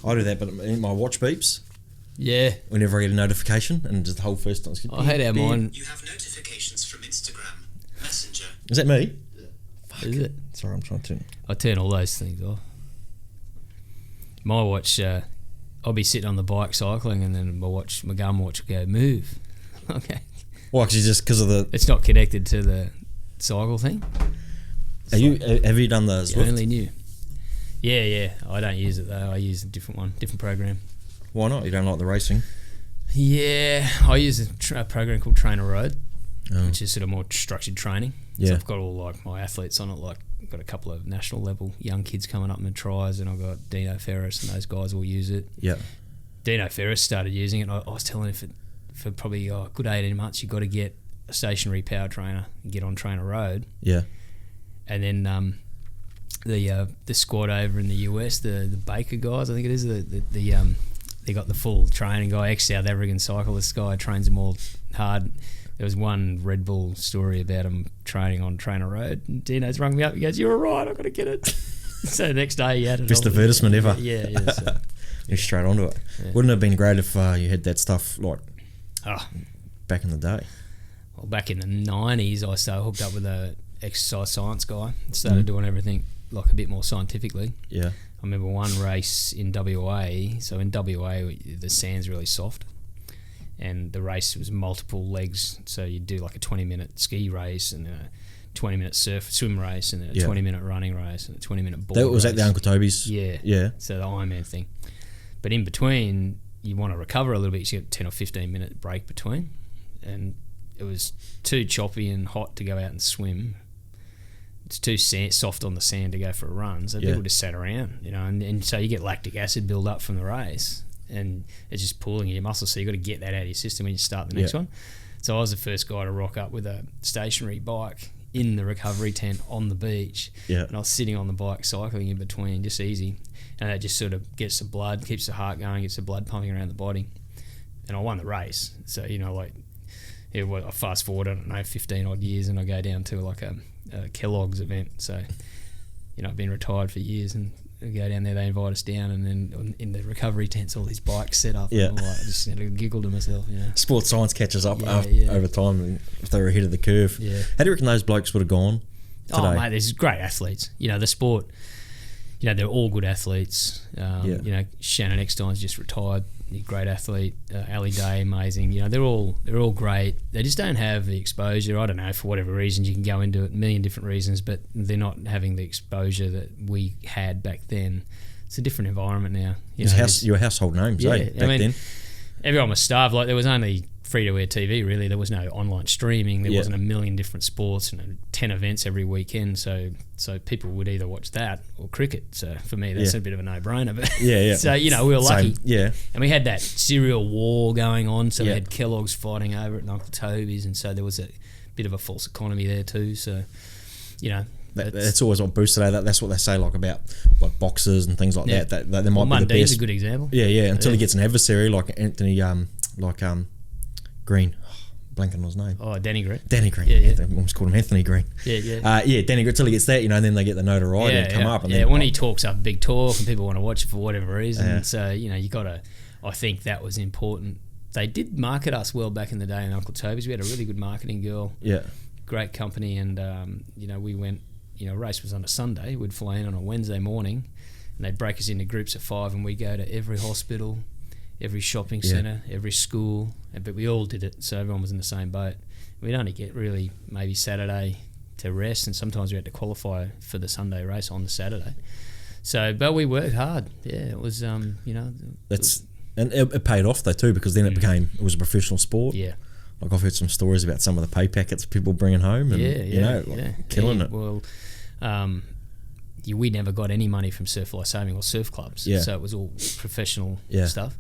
I do that, but in my watch beeps. Yeah. Whenever I get a notification, and just the whole first time. I hate how mine. You have notifications from Instagram, Messenger. Is that me? Yeah. Is it? Sorry, I'm trying to. I turn all those things off. My watch, I'll be sitting on the bike cycling, and then my gun watch will go move. Okay. Well, because of the. It's not connected to the cycle thing. Have you done the Zwift? I only knew. Yeah. I don't use it though. I use a different one, different program. Why not? You don't like the racing? Yeah, I use a program called Trainer Road, which is sort of more structured training. Yeah. So I've got all like my athletes on it. Like I've got a couple of national level young kids coming up in the tries, and I've got Dino Ferris, and those guys will use it. Yeah. Dino Ferris started using it. I was telling him for probably a good 18 months, you've got to get a stationary power trainer and get on Trainer Road. Yeah. And then the squad over in the US, the Baker guys, I think it is, they got the full training guy, ex-South African cyclist guy, trains them all hard. There was one Red Bull story about him training on Trainer Road, and Dino's rung me up. He goes, "You're right, I've got to get it." So the next day he had it. Best advertisement ever. Yeah. So. You're straight onto it. Yeah. Wouldn't it have been great if you had that stuff like back in the day? Well, back in the 90s, I started hooked up with a exercise science guy. Started doing everything like a bit more scientifically. Yeah. I remember one race in WA. So in WA, the sand's really soft, and the race was multiple legs. So you'd do like a 20-minute ski race, and then a 20-minute swim race, and then a 20-minute running race, and a 20-minute board race. Was at the Uncle Toby's? Yeah. So the Ironman thing. But in between, you want to recover a little bit. So you get a 10 or 15-minute break between, and it was too choppy and hot to go out and swim. It's too soft on the sand to go for a run, so people just sat around, and so you get lactic acid build up from the race, and it's just pulling your muscles, so you've got to get that out of your system when you start the next one. So I was the first guy to rock up with a stationary bike in the recovery tent on the beach, and I was sitting on the bike cycling in between, just easy, and that just sort of gets the blood, keeps the heart going, gets the blood pumping around the body, and I won the race. So I fast forward, I don't know, 15 odd years, and I go down to like a Kellogg's event. So, I've been retired for years, and we go down there, they invite us down, and then in the recovery tents, all these bikes set up. Yeah. And I just giggle to myself, Sports science catches up over time if they were ahead of the curve. Yeah. How do you reckon those blokes would have gone today? Oh, mate, there's great athletes. The sport, they're all good athletes. Shannon Eckstein's just retired. Great athlete. Ali Day, amazing. They're all great. They just don't have the exposure. I don't know, for whatever reasons. You can go into it, a million different reasons, but they're not having the exposure that we had back then. It's a different environment now. You're household names, back then. Everyone was starved. Like, there was only free-to-air TV, really. There was no online streaming. There wasn't a million different sports and 10 events every weekend. So people would either watch that or cricket. So for me, that's a bit of a no-brainer. But so, we were lucky. Yeah. And we had that cereal war going on. So we had Kellogg's fighting over it and Uncle Toby's. And so there was a bit of a false economy there too. So, that's always what boosts today. That's what they say about boxers and things like that. That they might be the best. A good example. Yeah. Until he gets an adversary like Anthony, Green. Blanking on his name. Oh, Danny Green. Yeah. I almost called him Anthony Green. Yeah. Danny Green. Until he gets that, and then they get the notoriety and come up. And when he talks up big talk and people want to watch it for whatever reason. Yeah. So, you got to. I think that was important. They did market us well back in the day in Uncle Toby's. We had a really good marketing girl. Yeah. Great company, and we went. Race was on a Sunday. We'd fly in on a Wednesday morning, and they'd break us into groups of 5, and we'd go to every hospital, every shopping centre, every school, but we all did it, so everyone was in the same boat. We'd only get really maybe Saturday to rest, and sometimes we had to qualify for the Sunday race on the Saturday. So, but we worked hard. Yeah, it was, and it paid off though too, because then it was a professional sport. Yeah. Like, I've heard some stories about some of the pay packets people bringing home, and killing it. Well, we never got any money from Surf Life Saving or surf clubs, so it was all professional stuff.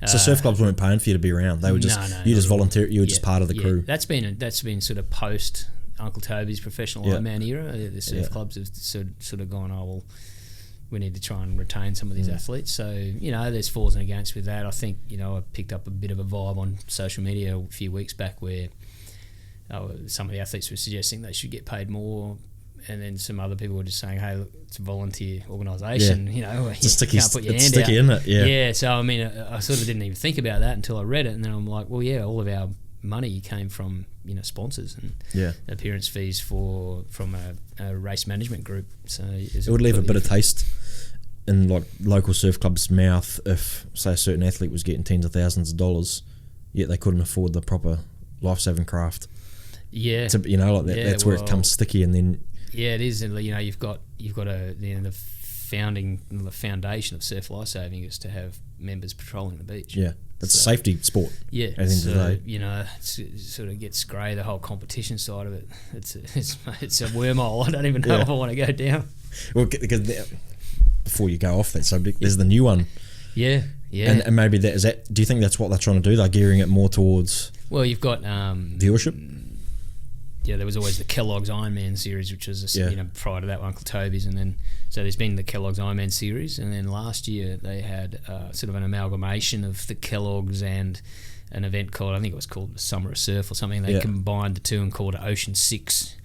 So surf clubs weren't paying for you to be around; they were just just volunteer. You were just part of the crew. That's been sort of post Uncle Toby's professional Ironman era. The surf clubs have sort of gone, we need to try and retain some of these athletes. So, there's falls and against with that. I think, I picked up a bit of a vibe on social media a few weeks back where some of the athletes were suggesting they should get paid more and then some other people were just saying, hey, look, it's a volunteer organisation, you know, it's you can't put your hand sticky, out. isn't it? Yeah, so I mean, I sort of didn't even think about that until I read it, and then I'm like, well, yeah, all of our money came from, you know, sponsors and appearance fees from a race management group. So it would leave a bit of taste in like local surf clubs' mouth if, say, a certain athlete was getting tens of thousands of dollars, yet they couldn't afford the proper life-saving craft. Yeah, you know, like that. Yeah, that's where it comes sticky, and then it is. And you know, you've got the foundation of surf lifesaving is to have members patrolling the beach. Yeah, that's a safety sport. Yeah, at the end of the day, you know, it sort of gets grey, the whole competition side of it. It's a wormhole. I don't even know if I want to go down. Well, because before you go off that subject, there's the new one. Yeah. And maybe that is that. Do you think that's what they're trying to do? They're gearing it more towards. Well, you've got viewership. Yeah, there was always the Kellogg's Ironman series, which was you know, prior to that, Uncle Toby's, and then so there's been the Kellogg's Ironman series, and then last year they had sort of an amalgamation of the Kellogg's and an event called, I think it was called the Summer of Surf or something. They combined the two and called it Ocean 6.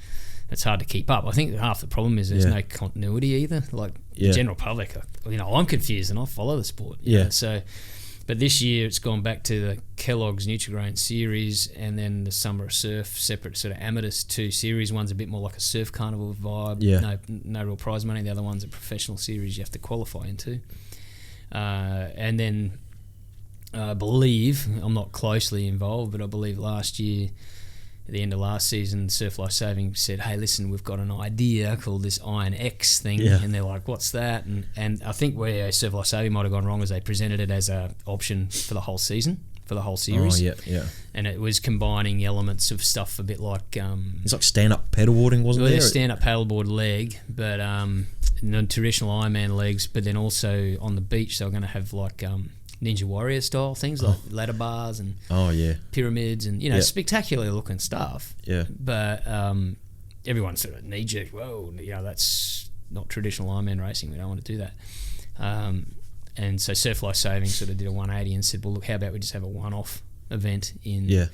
It's hard to keep up. I think half the problem is there's no continuity either. Like the general public, you know, I'm confused and I follow the sport. You know, so. But this year it's gone back to the Kellogg's Nutrigrain series and then the Summer of Surf, separate sort of amateur two series. One's a bit more like a surf carnival vibe, no real prize money. The other one's a professional series you have to qualify into. And then I believe, I'm not closely involved, but I believe last year, at the end of last season, Surf Life Saving said, hey, listen, we've got an idea called this Iron X thing. And they're like, what's that? And I think where Surf Life Saving might have gone wrong is they presented it as an option for the whole season, for the whole series. Oh, yeah. And it was combining elements of stuff a bit like... it's like stand-up paddleboarding, wasn't there? Stand-up paddleboard leg, but traditional Ironman legs, but then also on the beach they're going to have like... Ninja Warrior style things like ladder bars and pyramids and, you know, spectacular looking stuff. Yeah. But everyone sort of knee-jerk, whoa, you know, that's not traditional Ironman racing. We don't want to do that. And so Surf Life Saving sort of did a 180 and said, well, look, how about we just have a one-off event in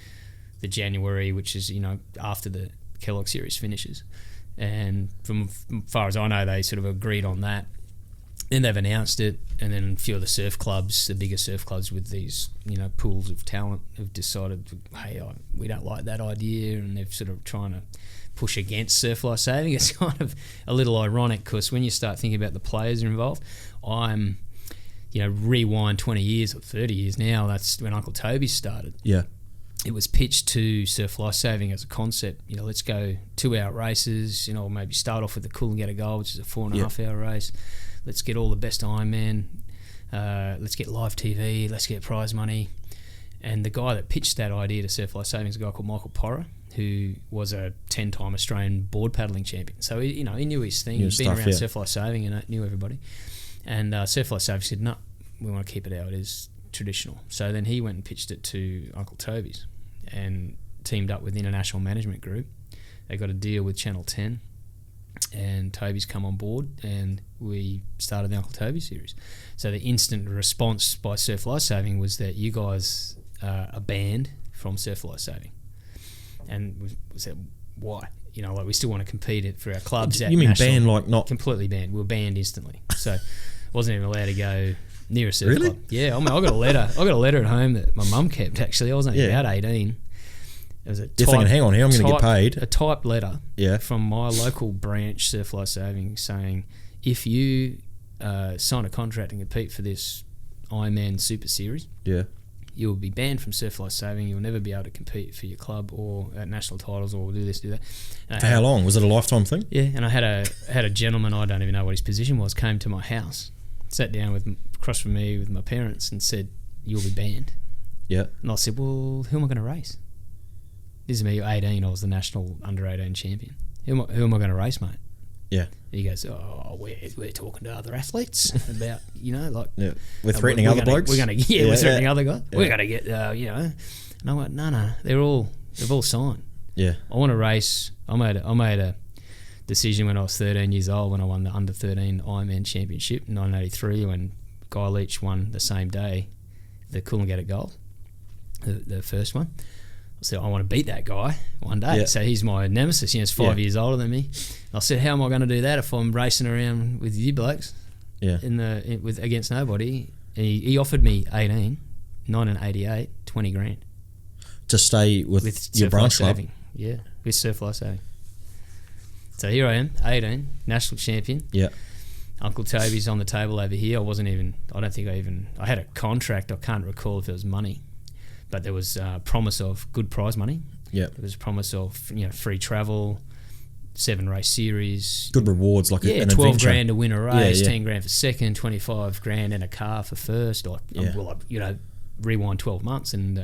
the January, which is, you know, after the Kellogg series finishes. And from far as I know, they sort of agreed on that. Then they've announced it, and then a few of the surf clubs, the bigger surf clubs with these, you know, pools of talent, have decided, hey, we don't like that idea, and they're sort of trying to push against Surf Life Saving. It's kind of a little ironic because when you start thinking about the players involved, I'm, you know, rewind 20 years or 30 years now, that's when Uncle Toby started. Yeah. It was pitched to Surf Life Saving as a concept, you know, let's go 2-hour races, you know, maybe start off with the Coolangatta Gold, which is a 4.5-hour race. Let's get all the best Ironman. Let's get live TV. Let's get prize money. And the guy that pitched that idea to Surf Life Saving is a guy called Michael Porra, who was a 10-time Australian board paddling champion. So he knew his thing. He'd been around Surf Life Saving and knew everybody. And Surf Life Saving said, no, we want to keep it how it is, traditional. So then he went and pitched it to Uncle Toby's and teamed up with International Management Group. They got a deal with Channel 10. And Toby's come on board and we started the Uncle Toby series. So the instant response by Surf Life Saving was that you guys are banned from Surf Life Saving. And we said, why? You know, like we still want to compete for our clubs. You mean banned, like not... Completely banned. We were banned instantly. So wasn't even allowed to go near a surf club. Yeah, I mean, I got a letter at home that my mum kept, actually. I was only about 18. There was a You're thinking, hang on here, I'm going to get paid. A typed letter from my local branch, Surf Life Saving, saying, if you sign a contract and compete for this Ironman Super Series, you will be banned from Surf Life Saving. You'll never be able to compete for your club or at national titles or do this, do that. For how long? Was it a lifetime thing? Yeah, and I had a gentleman, I don't even know what his position was, came to my house, sat down across from me with my parents and said, you'll be banned. Yeah. And I said, well, who am I going to race? This is me, 18, I was the national under-18 champion. Who am I going to race, mate? Yeah. He goes, oh, we're talking to other athletes about, you know, like... Yeah. We're threatening other blokes? We're threatening other guys. We're going to get, you know... And I went, no, they've all signed. Yeah. I want to race. I made a decision when I was 13 years old when I won the under-13 Ironman championship in 1983 when Guy Leach won the same day the Coolangatta Gold, the first one. said, I want to beat that guy one day. Yeah. So he's my nemesis. He's 5 years older than me. I said, how am I going to do that if I'm racing around with you blokes? Yeah. Against nobody. He offered me 1988, 20 grand. To stay with your branch club? Yeah, with surf life saving. So here I am, 18, national champion. Yeah. Uncle Toby's on the table over here. I had a contract. I can't recall if it was money, but there was a promise of good prize money. Yeah. There was a promise of free travel, 7 race series. Good rewards, like an 12 adventure. grand to win a race, Yeah, yeah. 10 grand for second, 25 grand and a car for first. Rewind 12 months and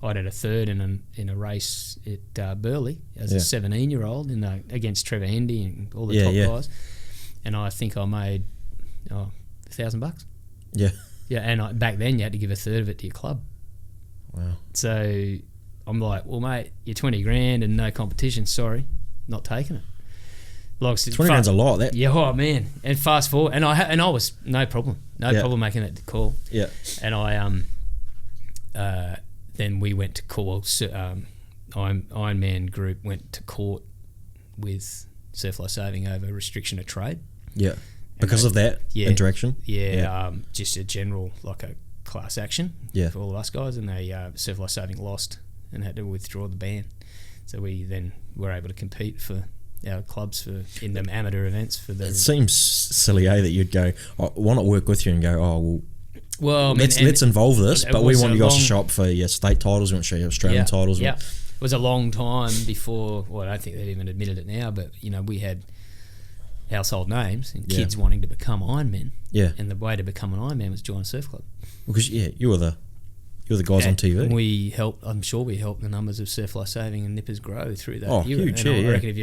I'd had a third in a race at Burleigh as a 17-year-old against Trevor Hendy and all the top guys. And I think I made $1,000. Yeah. Yeah, and back then you had to give a third of it to your club. Wow. So I'm like, well, mate, you're 20 grand and no competition. Sorry, not taking it. Like 20 grand's a lot. That. Yeah, oh man. And fast forward, and I was no problem making that call. Yeah. And I then we went to court. Ironman group went to court with Surf Life Saving over restriction of trade. Yeah. Because of that interaction? Yeah. Just a general, like a class action for all of us guys. And they Surf Life Saving lost and had to withdraw the ban. So we then were able to compete for our clubs in the amateur events. It seems silly, that you'd go, why not work with you and go, well, let's involve this, but we want you guys to show up for your state titles, we want to show you Australian titles. Yeah. It was a long time before, I don't think they've even admitted it now, but we had household names and kids wanting to become Ironmen. Yeah. And the way to become an Ironman was join a surf club. Because you were the guys on TV. And I'm sure we helped the numbers of Surf Life Saving and nippers grow through that era. Huge, and I reckon if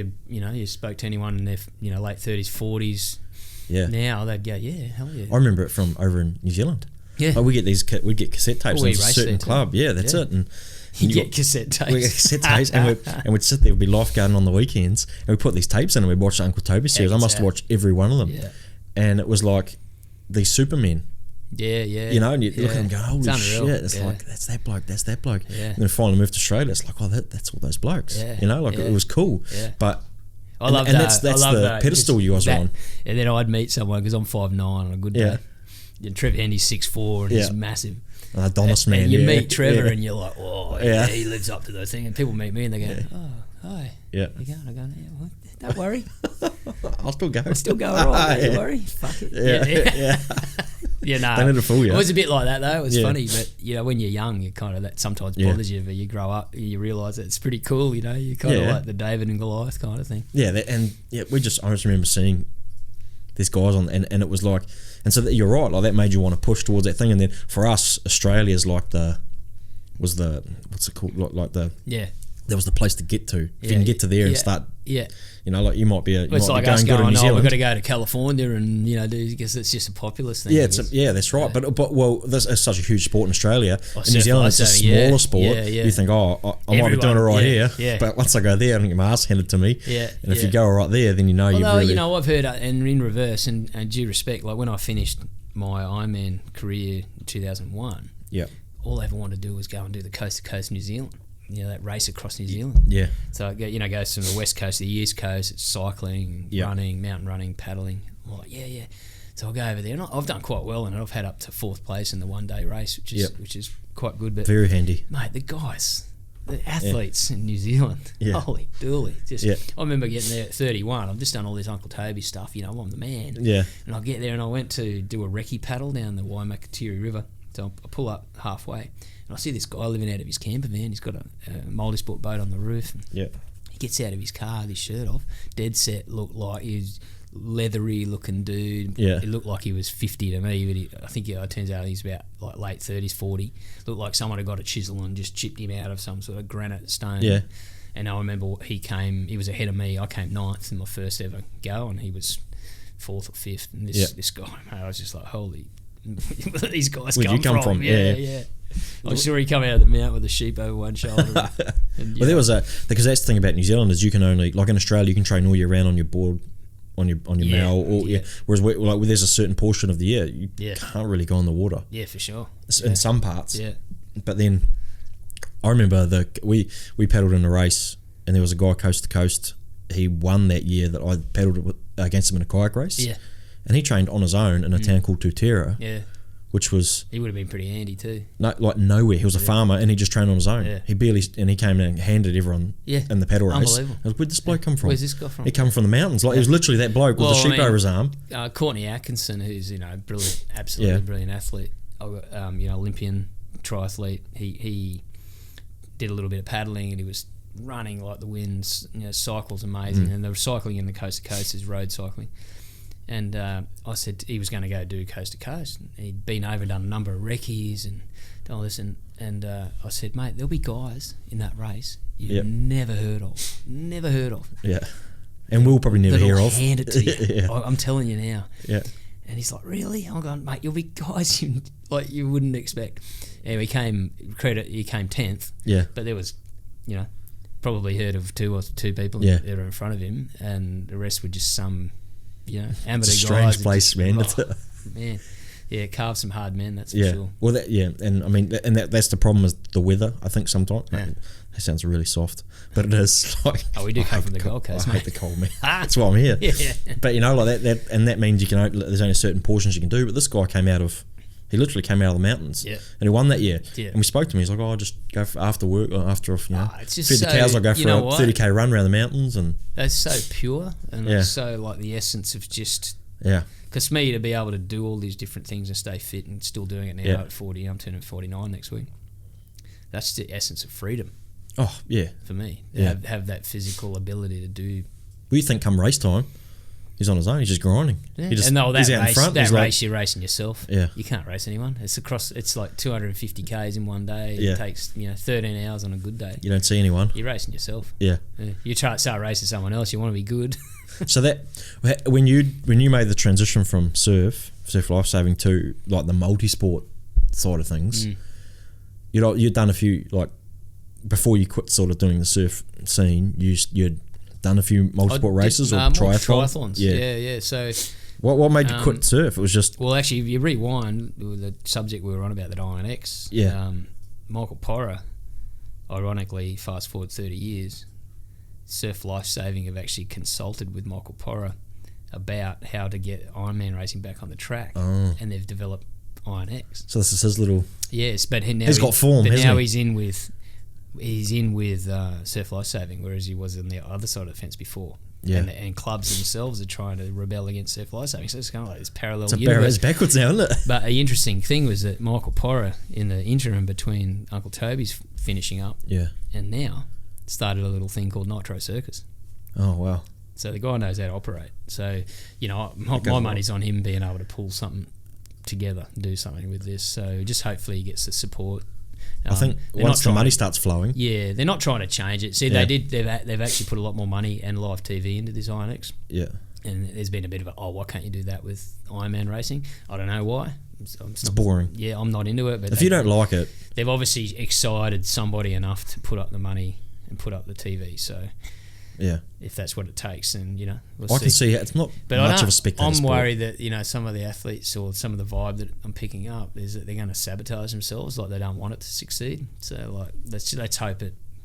you spoke to anyone in their late 30s, 40s, now they'd go, yeah, hell yeah. I remember it from over in New Zealand. Yeah. Like we'd get cassette tapes in a certain club. Yeah, that's it. And you get cassette tapes. We get cassette tapes and we'd sit there, we'd be lifeguarding on the weekends and we'd put these tapes in and we'd watch the Uncle Toby series. I must have watched every one of them. Yeah. And it was like these supermen. Yeah, yeah. And you look at them and go, holy shit. It's like, that's that bloke. Yeah. And then finally moved to Australia. It's like, that's all those blokes. Yeah. It was cool. Yeah. But I love that. That's the pedestal you guys are on. And then I'd meet someone, because I'm 5'9" on a good day. And Trevor Hendy's 6'4" and he's massive. Adonis man. And you meet Trevor and you're like, he lives up to the thing. And people meet me and they go, hi. Yeah. You going? I go, well, don't worry. I'll still go. All right. Don't worry. Fuck it. Yeah. They need to fool you. It was a bit like that though. It was funny, but when you're young, you kind of that sometimes bothers you. But you grow up, you realise that it's pretty cool. You kind of like the David and Goliath kind of thing. Yeah, I just remember seeing these guys on, and it was like, and so you're right. Like that made you want to push towards that thing. And then for us, Australia's like what's it called? Like the there was the place to get to. If you can get to there and start. Yeah. Like you might be it's like us going, we've got to go to California and because it's just a populist thing. Yeah, that's right. But this is such a huge sport in Australia. In New Zealand, it's a smaller sport. You think, I might be doing it right here. Yeah. But once I go there, I'm going to get my ass handed to me. Yeah. And if you go right there, then you've really. I've heard, and in reverse, and due respect, like when I finished my Ironman career in 2001, all I ever wanted to do was go and do the coast to coast New Zealand. That race across New Zealand. Yeah. So it goes from the west coast to the east coast. It's cycling, running, mountain running, paddling. I'm like, yeah. So I'll go over there, and I've done quite well in it. I've had up to 4th place in the 1 day race, which is quite good. But very handy, mate. The guys, the athletes in New Zealand, holy dooly! I remember getting there at 31. I've just done all this Uncle Toby stuff. I'm the man. Yeah. And I get there, and I went to do a recce paddle down the Waimakatiri River. So I pull up halfway. And I see this guy living out of his camper van. He's got a multi-sport boat on the roof. He gets out of his car with his shirt off. Dead set, looked like he's leathery looking dude. Yeah. He looked like he was 50 to me, but I think it turns out he's about like late 30s, 40. Looked like someone had got a chisel and just chipped him out of some sort of granite stone. Yeah. And I remember he was ahead of me. I came 9th in my first ever go, and he was 4th or 5th. And this guy, mate, I was just like, holy, where do these guys come from? Yeah. I'm sure he come out of the mount with a sheep over one shoulder. Well, there was because that's the thing about New Zealand is you can only, like in Australia, you can train all year round on your board, on your male, whereas there's a certain portion of the year you can't really go on the water. Yeah, for sure. In some parts. Yeah. But then I remember we paddled in a race, and there was a guy coast to coast. He won that year that I paddled against him in a kayak race. Yeah. And he trained on his own in a town called Tutera. Yeah. Which was... He would have been pretty handy too. Nowhere. He was a farmer, and he just trained on his own. Yeah. He came and handed everyone in the paddle race. Unbelievable. I was like, where'd this bloke come from? Where's this guy from? He come from the mountains. Like, he was literally that bloke with the sheep over his arm. Courtney Atkinson, who's, brilliant, absolutely brilliant athlete, Olympian triathlete. He did a little bit of paddling, and he was running like the winds. Cycle's amazing, and the cycling in the coast to coast is road cycling. And I said he was going to go do coast to coast. He'd been over, done a number of recce's and done all this. And I said, mate, there'll be guys in that race you've never heard of. Yeah. And we'll probably never hear of. Hand it to you. Yeah. I'm telling you now. Yeah. And he's like, really? I'm going, mate, you'll be guys you wouldn't expect. Anyway, he came 10th. Yeah. But there was, probably heard of two people that were in front of him, and the rest were just some... amateur it's a strange guys place, man. Man, carve some hard men. That's for sure. Well, and I mean, that's the problem is the weather. I think sometimes that sounds really soft, but it is like. Oh, we do come from the Gold Coast. I hate the cold, man. That's why I'm here. Yeah. But like that, and that means there's only certain portions you can do. But this guy he literally came out of the mountains, and he won that year. Yeah. And we spoke to him. He's like, "Oh, I'll just go after work, or after it's just feed the cows. I'll go for a 30k run around the mountains." And that's so pure, and it's so like the essence of just Because me to be able to do all these different things and stay fit and still doing it now at 40, I'm turning 49 next week. That's the essence of freedom. Oh yeah, for me, have that physical ability to do. Well, you think come race time, he's on his own. He's just grinding. Yeah. He's that race, in front. That race, you're racing yourself. Yeah, you can't race anyone. It's like 250 k's in one day. It takes 13 hours on a good day. You don't see anyone. You're racing yourself. Yeah. You start racing someone else. You want to be good. So that when you made the transition from surf lifesaving to like the multi-sport side of things, you'd done a few, like before you quit sort of doing the surf scene, you'd done a few multi-sport races or triathlons. Yeah. So what made you quit surf? It was just... Well, actually, if you rewind the subject we were on about, that INX, Michael Porra, ironically, fast forward 30 years, Surf Lifesaving have actually consulted with Michael Porra about how to get Ironman racing back on the track, and they've developed INX. So this is his little... Yes, but he's got form, but hasn't now he? he's in with Surf Lifesaving, whereas he was on the other side of the fence before. Yeah. And clubs themselves are trying to rebel against Surf Lifesaving, so it's kind of like this parallel universe. It's backwards now, isn't it? But the interesting thing was that Michael Porra, in the interim between Uncle Toby's finishing up and now, started a little thing called Nitro Circus. Oh, wow. So the guy knows how to operate. So, my money's on him being able to pull something together, do something with this. So just hopefully he gets the support. I think once the money starts flowing... Yeah, they're not trying to change it. See, they've actually put a lot more money and live TV into this INX. Yeah. And there's been a bit of why can't you do that with Ironman racing? I don't know why. It's boring. Yeah, I'm not into it. But if you don't like it... They've obviously excited somebody enough to put up the money and put up the TV. So... Yeah, if that's what it takes, and I can see it's not much of a spectator sport. I'm worried that some of the athletes or some of the vibe that I'm picking up is that they're going to sabotage themselves, like they don't want it to succeed. So like let's hope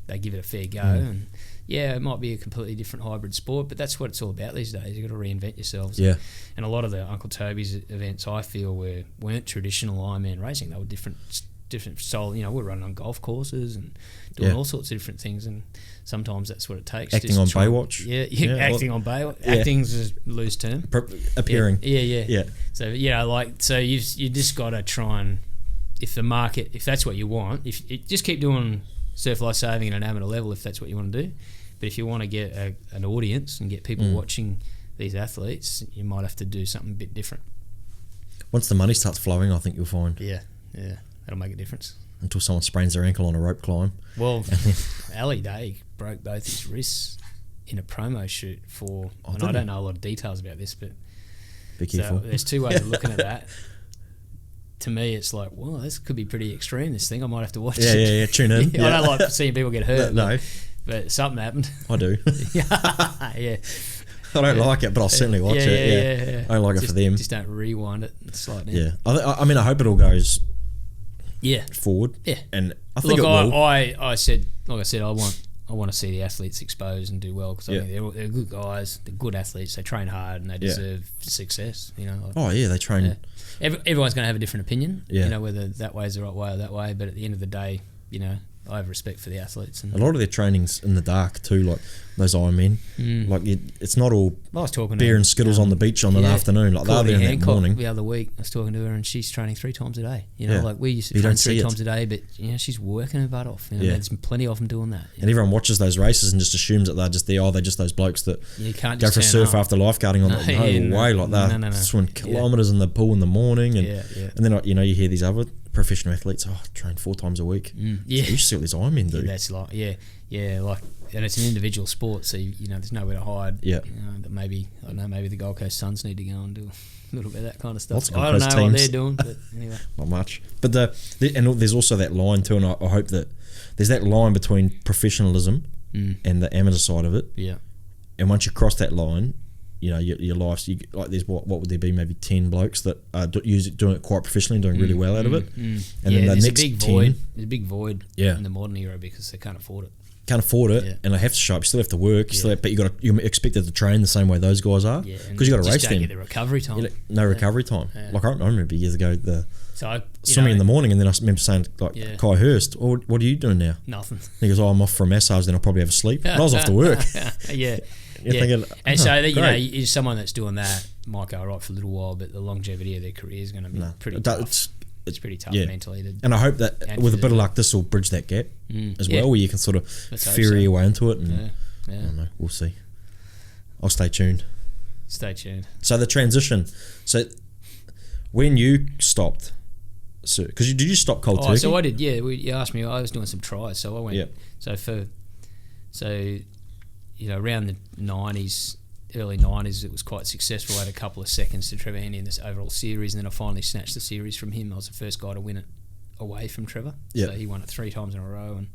they give it a fair go, and it might be a completely different hybrid sport, but that's what it's all about these days. You've got to reinvent yourselves. Yeah, and a lot of the Uncle Toby's events I feel weren't traditional Ironman racing. They were different style. We're running on golf courses and doing all sorts of different things, and sometimes that's what it takes. Acting on Baywatch. Acting on Baywatch. Yeah. Acting's a loose term. Appearing. Yeah. So you just got to try and if that's what you want, just keep doing surf life saving at an amateur level if that's what you want to do. But if you want to get an audience and get people watching these athletes, you might have to do something a bit different. Once the money starts flowing, I think you'll find. Yeah. That'll make a difference. Until someone sprains their ankle on a rope climb. Well, Ali Day broke both his wrists in a promo shoot for... I don't know a lot of details about this, but... Be careful. So there's two ways of looking at that. To me, it's like, well, this could be pretty extreme, this thing. I might have to watch it. Yeah, tune in. I don't like seeing people get hurt. No. But something happened. I do. Yeah. I don't like it, but I'll certainly watch it. I don't like it for them. Just don't rewind it and slide down. Yeah. I mean, I hope it all goes... forward. Yeah. And I think Look, it will. I said, I want to see the athletes exposed and do well because I think they're good guys, they're good athletes, they train hard and they deserve success. You know. Oh yeah, they train. Yeah. Everyone's going to have a different opinion. Yeah. You know, whether that way is the right way or that way. But at the end of the day, you know, I have respect for the athletes. And A lot of their training's in the dark too, like those Ironmen. Like it's not all I was talking beer to and Skittles on the beach on an afternoon. Like they're there in that Hancock morning. the other week. I was talking to her and she's training 3 times a day. You know, like we used to You train don't see 3 it. times a day, but you know, she's working her butt off. You know, there's plenty of them doing that. And everyone watches those races and just assumes that they're just there. Oh, they're just those blokes that You can't go just for a turn surf up. after lifeguarding on the way. Like they're No. swimming kilometres in the pool in the morning, and Yeah. and then you know you hear these other professional athletes, train 4 times a week. Yeah. So you see what these Ironmen do. Yeah, that's like like, and it's an individual sport, so you know there's nowhere to hide. Yeah. You know, that maybe I don't know, maybe the Gold Coast Suns need to go and do a little bit of that kind of stuff. Lots of Gold I don't Coast know what teams. they're doing, but anyway. Not much, but and there's also that line too, and I hope that there's that line between professionalism and the amateur side of it. Yeah. And once you cross that line, you know your life's like there's what would there be, maybe 10 blokes that are doing it quite professionally, doing really well out of it, and then the there's next a big 10 void. There's a big void Yeah. in the modern era because they can't afford it. can't afford it, Yeah. and they have to show up. You still have to work, you still have, but you're expected to train the same way those guys are, Yeah, because you got to race just don't them. get the recovery time. You know, no recovery time. Yeah. Like I remember years ago So I swimming in the morning, and then I remember saying like Yeah. Kai Hurst, "Oh, what are you doing now?" nothing. He goes, "Oh, I'm off for a massage, then I'll probably have a sleep." And I was off to work. Yeah. You're thinking, and so that, you know, great. you're someone that's doing that might go all right for a little while, but the longevity of their career is going to be pretty tough. It's pretty tough mentally. And I hope that and with a bit of physically. luck, this will bridge that gap as Yeah. well, where you can sort of Let's hope ferry so. your way into it. And Yeah. I don't know, we'll see. I'll stay tuned. Stay tuned. So the transition. So when you stopped, because did you stop cold turkey? So I did. Yeah, you asked me. I was doing some tries, so I went. Yeah. So you know, around the 90s, early 90s, it was quite successful. I had a couple of seconds to Trevor Handy in this overall series, and then I finally snatched the series from him. I was the first guy to win it away from Trevor. Yeah. So he won it 3 times in a row and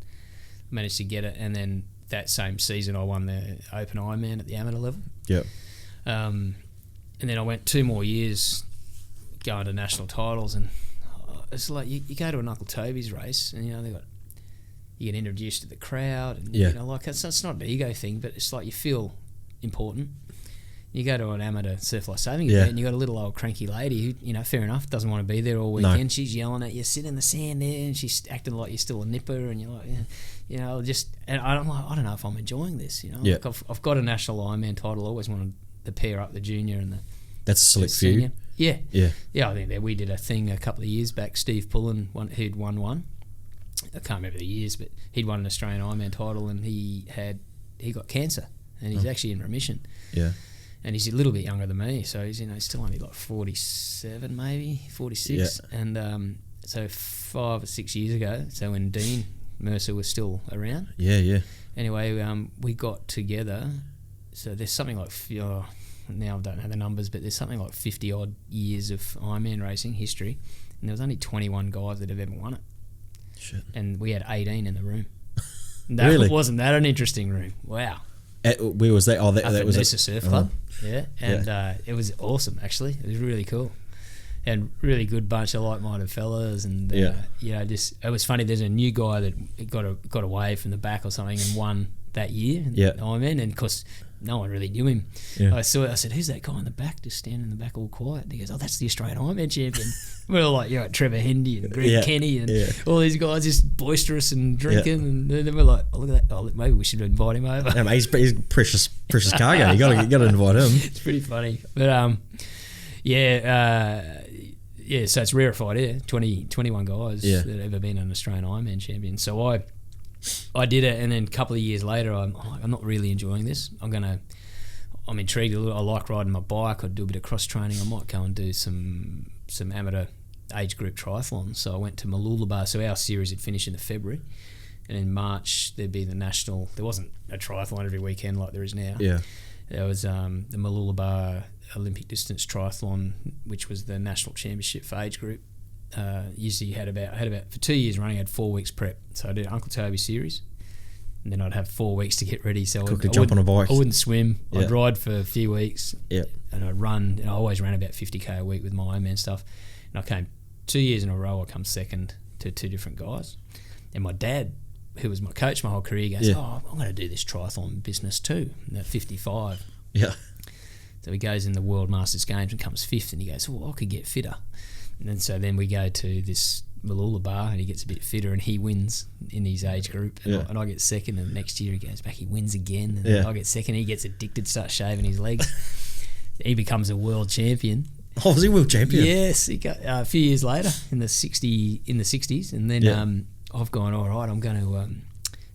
managed to get it. And then that same season, I won the Open Ironman at the amateur level. Yeah. And then I went 2 more years going to national titles, and it's like you go to an Uncle Toby's race, and you know you get introduced to the crowd, and you know, like it's not an ego thing, but it's like you feel important. You go to an amateur surf life saving event, and you got a little old cranky lady who, you know, fair enough, doesn't want to be there all weekend. No. She's yelling at you, sit in the sand there, and she's acting like you're still a nipper, and you're like, you know, and I'm like, I don't know if I'm enjoying this. You know, like I've got a national Ironman title. I always wanted to pair up the junior and the. That's a select few. Yeah. I think that we did a thing a couple of years back. Steve Pullen, who'd won one. I can't remember the years, but he'd won an Australian Ironman title, and he got cancer, and he's actually in remission. Yeah. And he's a little bit younger than me, so he's still only like 47, maybe 46. Yeah. And so 5 or 6 years ago, so when Dean Mercer was still around. Yeah. Anyway, we got together. So there's something like now I don't know the numbers, but there's something like 50 odd years of Ironman racing history, and there was only 21 guys that have ever won it. Shit. And we had 18 in the room. Really? Wasn't that an interesting room? Wow. Where was that? Oh, that was Noosa Surf Club. Yeah, and it was awesome. Actually, it was really cool, and really good bunch of like-minded fellas. And you know, just it was funny. There's a new guy that got away from the back or something and won that year. Ironman, and of course, no one really knew him. Yeah. I said, "Who's that guy in the back, just standing in the back, all quiet?" And he goes, "Oh, that's the Australian Ironman champion." We were like, Trevor Hendy and Greg Kenny and all these guys just boisterous and drinking, and then we're like, "Oh, look at that! Oh, maybe we should invite him over." Yeah, mate, he's precious cargo. You got to invite him. It's pretty funny, but so it's rarefied. 21 guys that have ever been an Australian Ironman champion. So I did it, and then a couple of years later, I'm not really enjoying this. I'm intrigued a little. I like riding my bike. I do a bit of cross training. I might go and do some amateur age group triathlons. So I went to Mooloolaba. So our series had finished in February, and in March there'd be the national. There wasn't a triathlon every weekend like there is now. Yeah, there was the Mooloolaba Olympic distance triathlon, which was the national championship for age group. Usually I had about for 2 years running. I had 4 weeks prep. So I did Uncle Toby series, and then I'd have 4 weeks to get ready. So quickly jump on a bike. I wouldn't swim. I'd ride for a few weeks. Yeah, and I'd run. And I always ran about 50k a week with my Ironman stuff. And I came 2 years in a row. I come second to two different guys. And my dad, who was my coach my whole career, goes, I'm going to do this triathlon business too. And at 55. Yeah. So he goes in the World Masters Games and comes fifth, and he goes, I could get fitter. And so then we go to this Mooloolaba, and he gets a bit fitter, and he wins in his age group, and I get second. And next year he goes back, he wins again, and I get second. He gets addicted, starts shaving his legs. He becomes a world champion. Oh, was he world champion? Yes, he got a few years later in the 60s, and then I've gone, all right, I'm going to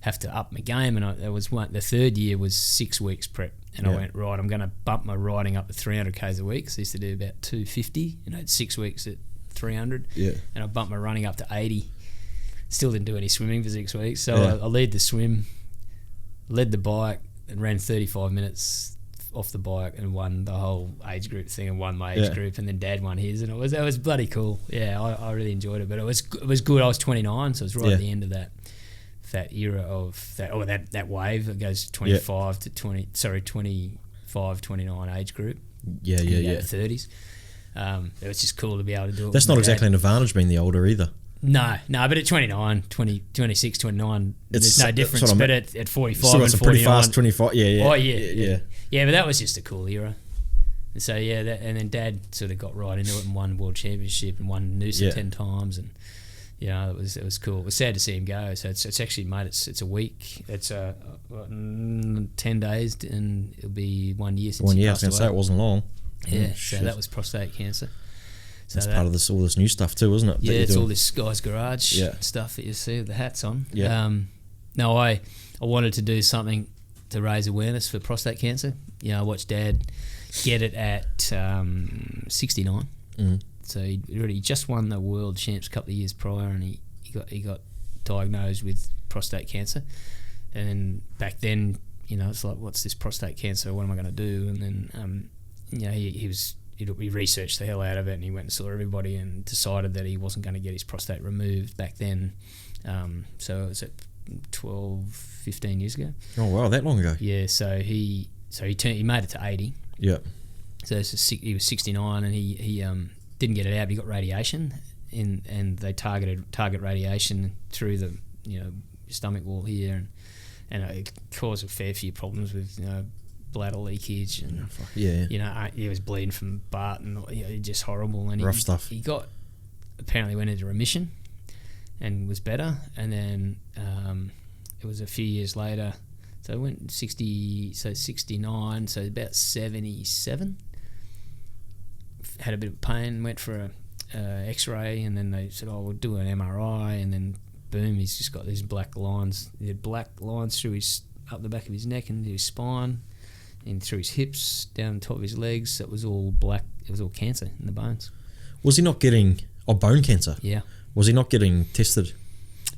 have to up my game, and the third year was 6 weeks prep. And I went, right, I'm going to bump my riding up to 300 Ks a week. So I used to do about 250, 6 weeks at 300. Yeah. And I bumped my running up to 80. Still didn't do any swimming for 6 weeks. So I led the swim, led the bike, and ran 35 minutes off the bike and won the whole age group thing and won my age group. And then Dad won his, and it was bloody cool. Yeah, I really enjoyed it. But it was good. I was 29, so it was right at the end of that era of that wave that goes 25 to 25, 29 age group. Yeah. 30s. It was just cool to be able to do it. That's not exactly an advantage being the older either. No, but at 29, 26, 29, there's no difference. But at 45 still got and some 49, pretty fast 25. Yeah. Oh, yeah. Yeah, but that was just a cool era. And so, and then Dad sort of got right into it and won World Championship and won Noosa 10 times, and it was cool. It was sad to see him go. So it's actually, mate, it's a week. It's 10 days, and it'll be 1 year since he passed away. I was going to say it wasn't long. Yeah, so that was prostate cancer. So that's part of all this new stuff too, isn't it? Yeah, it's all this Guy's Garage stuff that you see with the hats on. Yeah. No, I wanted to do something to raise awareness for prostate cancer. I watched Dad get it at 69. Mm. So he already just won the World Champs a couple of years prior, and he got diagnosed with prostate cancer. And then back then, it's like, what's this prostate cancer? What am I going to do? And then he researched the hell out of it, and he went and saw everybody and decided that he wasn't going to get his prostate removed back then. So it was at 12, 15 years ago. Oh wow, that long ago. Yeah, so he made it to 80. Yeah. So he was 69, and he didn't get it out, but he got radiation, and they target radiation through the stomach wall here, and it caused a fair few problems with bladder leakage, and he was bleeding from Bart, and just horrible, and rough stuff. He apparently went into remission and was better, and then it was a few years later, so it went 69, so about 77, had a bit of pain, went for a x-ray, and then they said, we'll do an MRI, and then boom, he's just got these black lines. He had black lines through up the back of his neck and his spine, and through his hips, down the top of his legs. It was all black. It was all cancer in the bones. Was he not getting bone cancer? Yeah. Was he not getting tested?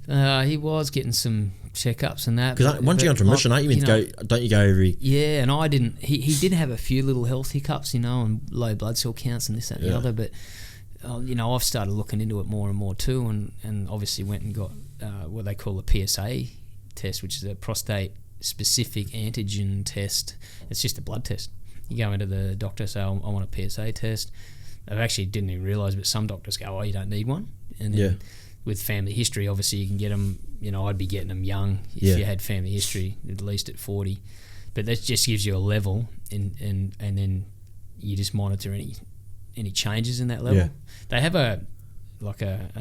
He was getting some checkups and that. Because once you go into remission, don't you go every... Yeah, and I didn't... He did have a few little health hiccups, and low blood cell counts and this, that, and the other, but... I've started looking into it more and more too, and obviously went and got what they call a PSA test, which is a prostate-specific antigen test. It's just a blood test. You go into the doctor, say, I want a PSA test. I actually didn't even realise, but some doctors go, you don't need one. And then with family history, obviously you can get them, I'd be getting them young if you had family history, at least at 40. But that just gives you a level, and then you just monitor any changes in that level. Yeah. They have a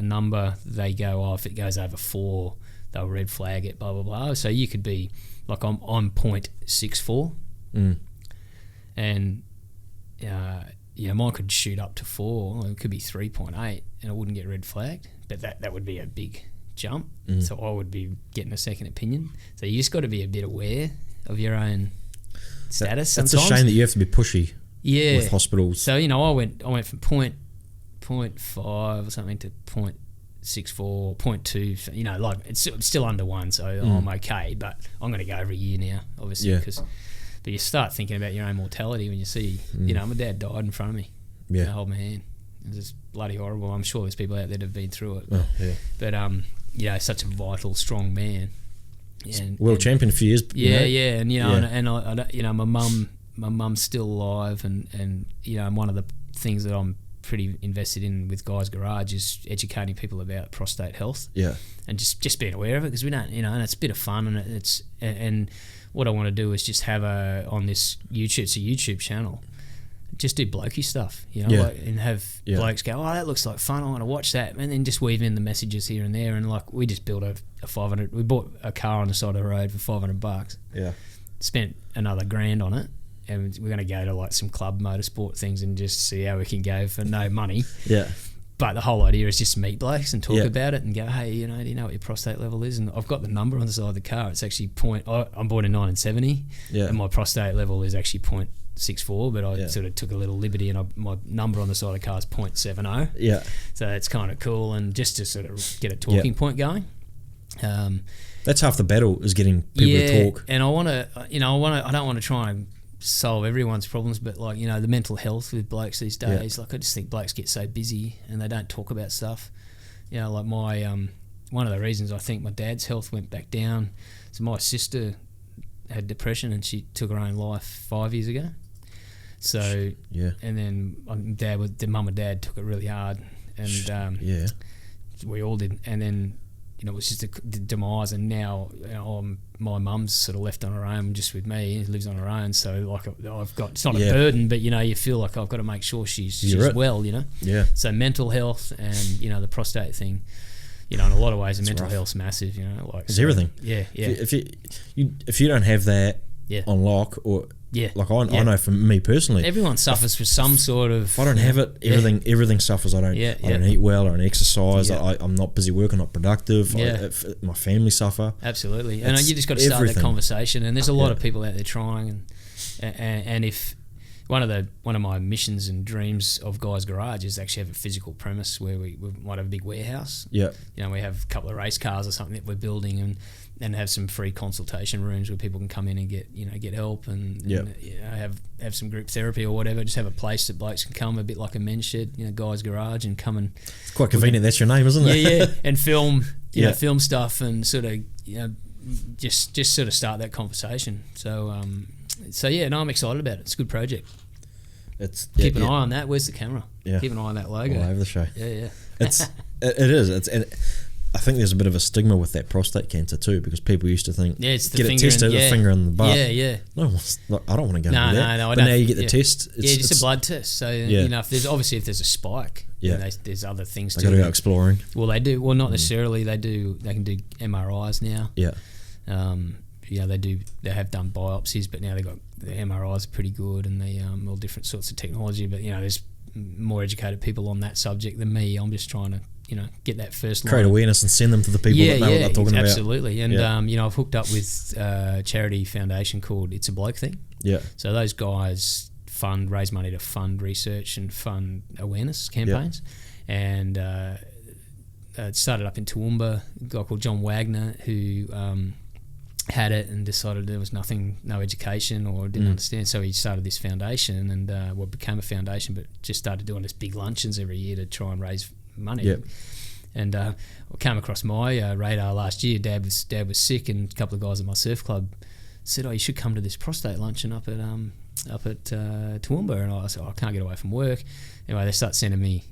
number. They go, if it goes over 4, they'll red flag it, blah blah blah. So you could be like, I'm 0.64, and mine could shoot up to 4. It could be 3.8, and it wouldn't get red flagged. But that would be a big jump. So I would be getting a second opinion. So you just got to be a bit aware of your own status. That's a shame that you have to be pushy. Yeah, with hospitals. So I went from 0.5 or something to 0.64, 0.2. Like it's still under 1, so I'm okay. But I'm going to go every year now, obviously, but you start thinking about your own mortality when you see, my dad died in front of me. Yeah, hold my hand. It was just bloody horrible. I'm sure there's people out there that have been through it. But such a vital, strong man. And world champion a few years. And my mum's still alive, and one of the things that I'm pretty invested in with Guys Garage is educating people about prostate health. Yeah. And just being aware of it, because we don't, and it's a bit of fun, and what I want to do is just have on this YouTube, it's a YouTube channel, just do blokey stuff, and have blokes go, oh, that looks like fun, I want to watch that, and then just weave in the messages here and there, and like we just built we bought a car on the side of the road for $500. Yeah. Spent another $1,000 on it, and we're going to go to like some club motorsport things and just see how we can go for no money. Yeah. But the whole idea is just to meet blokes and talk about it and go, hey, do you know what your prostate level is? And I've got the number on the side of the car. It's actually I'm born in 1970, and my prostate level is actually 0.64, but I sort of took a little liberty, and my number on the side of the car is 0.70. Yeah. So it's kind of cool, and just to sort of get a talking point going. That's half the battle, is getting people to talk. And I don't want to try and solve everyone's problems, but like, the mental health with blokes these days, like I just think blokes get so busy and they don't talk about stuff. Like my one of the reasons I think my dad's health went back down, so my sister had depression and she took her own life 5 years ago. So and then mum and dad took it really hard, and we all did, and then it was just the demise, and now my mum's sort of left on her own just with me, lives on her own, so like I've got, it's not a burden, but you feel like I've got to make sure she's well, so mental health and the prostate thing, in a lot of ways the mental health's massive, like it's everything. If you don't have that on lock, or like I know for me personally, everyone suffers for some sort of. If I don't have it, everything suffers. I don't eat well, I don't exercise. I'm not busy working, not productive. My family suffer. Absolutely, and you just got to start that conversation. And there's a lot of people out there trying, and if one of my missions and dreams of Guys Garage is actually have a physical premise where we might have a big warehouse. Yeah, we have a couple of race cars or something that we're building, and have some free consultation rooms where people can come in and get help, and have some group therapy or whatever. Just have a place that blokes can come, a bit like a men's shed, Guys Garage, and come and. It's quite convenient. That's your name, isn't it? Yeah, and film, film stuff, and sort of, just sort of start that conversation. So I'm excited about it. It's a good project. Keep an eye on that. Where's the camera? Yeah. Keep an eye on that logo. All over the show. Yeah. It is. And I think there's a bit of a stigma with that prostate cancer too, because people used to think, it's the get it tested, the finger in the butt. Yeah. No, I don't want to go into that. No, but now you get the test. It's just a blood test. So if there's a spike, there's other things. They got to go exploring. Well, they do. Well, not necessarily. They can do MRIs now. Yeah. They have done biopsies, but now they've got the MRIs are pretty good, and they all different sorts of technology. But there's more educated people on that subject than me. I'm just trying to get that first line. Create awareness and send them to the people that know what they're talking about. Absolutely. And I've hooked up with a charity foundation called It's a Bloke Thing. Yeah. So those guys raise money to fund research and fund awareness campaigns, and it started up in Toowoomba. A guy called John Wagner who had it and decided there was no education or didn't understand, so he started this foundation, and became a foundation, but just started doing this big luncheons every year to try and raise money. Yep. And came across my radar last year. Dad was sick, and a couple of guys at my surf club said, "Oh, you should come to this prostate luncheon up at Toowoomba." And I said, "I can't get away from work." Anyway, they start sending me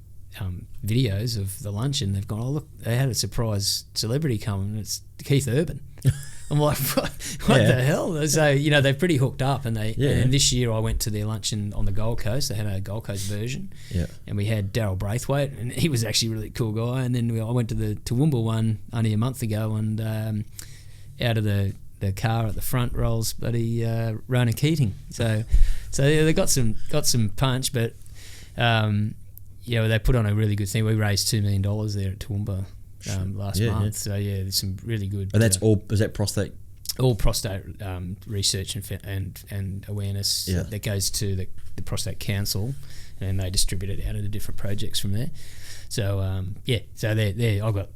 videos of the luncheon. They've gone, "Oh look, they had a surprise celebrity come, and it's Keith Urban." I'm like, what the hell? So they're pretty hooked up, and and this year I went to their luncheon on the Gold Coast. They had a Gold Coast version, and we had Daryl Braithwaite, and he was actually a really cool guy. And then I went to the Toowoomba one only a month ago, and out of the car at the front rolls bloody Ronan Keating. So they got some punch, but they put on a really good thing. We raised $2 million there at Toowoomba last month. Yeah. So there's some really good. And that's all. Is that prostate? All prostate research and awareness that goes to the Prostate Council, and they distribute it out into different projects from there. So so there I've got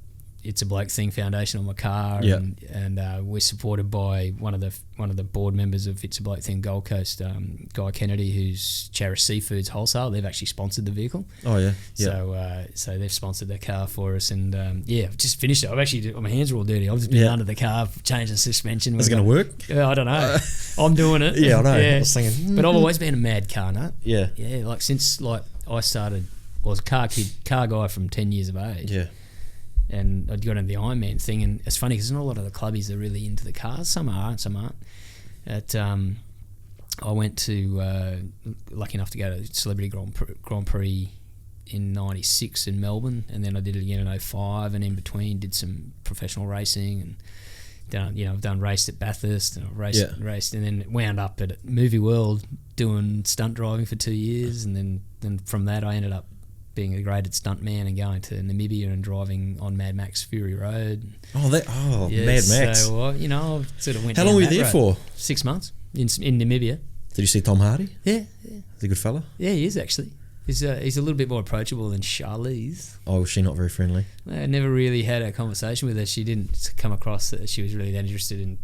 It's a Bloke Thing Foundation on my car, and we're supported by one of the board members of It's a Bloke Thing Gold Coast, Guy Kennedy, who's Charis Seafoods Wholesale. They've actually sponsored the vehicle. Oh yeah. So they've sponsored the car for us, and I've just finished it. My hands are all dirty. I've just been under the car, changing the suspension. Is it going to work? I don't know. I'm doing it. Yeah, I know. Yeah. I was thinking, but I've always been a mad car nut. Yeah. Yeah, since I started I was a car guy from 10 years of age. Yeah. And I'd got into the Ironman thing, and it's funny because not a lot of the clubbies are really into the cars. Some are, some aren't. I went to lucky enough to go to Celebrity Grand Prix in '96 in Melbourne, and then I did it again in '05, and in between did some professional racing and I've done raced at Bathurst and I've raced, and then wound up at Movie World doing stunt driving for 2 years, and then from that I ended up being a graded stuntman and going to Namibia and driving on Mad Max Fury Road. Mad Max. So I sort of went. How long were you there for? 6 months in Namibia. Did you see Tom Hardy? Yeah. Is he a good fella? Yeah, he is actually. He's a little bit more approachable than Charlize. Oh, was she not very friendly? I never really had a conversation with her. She didn't come across that she was really that interested in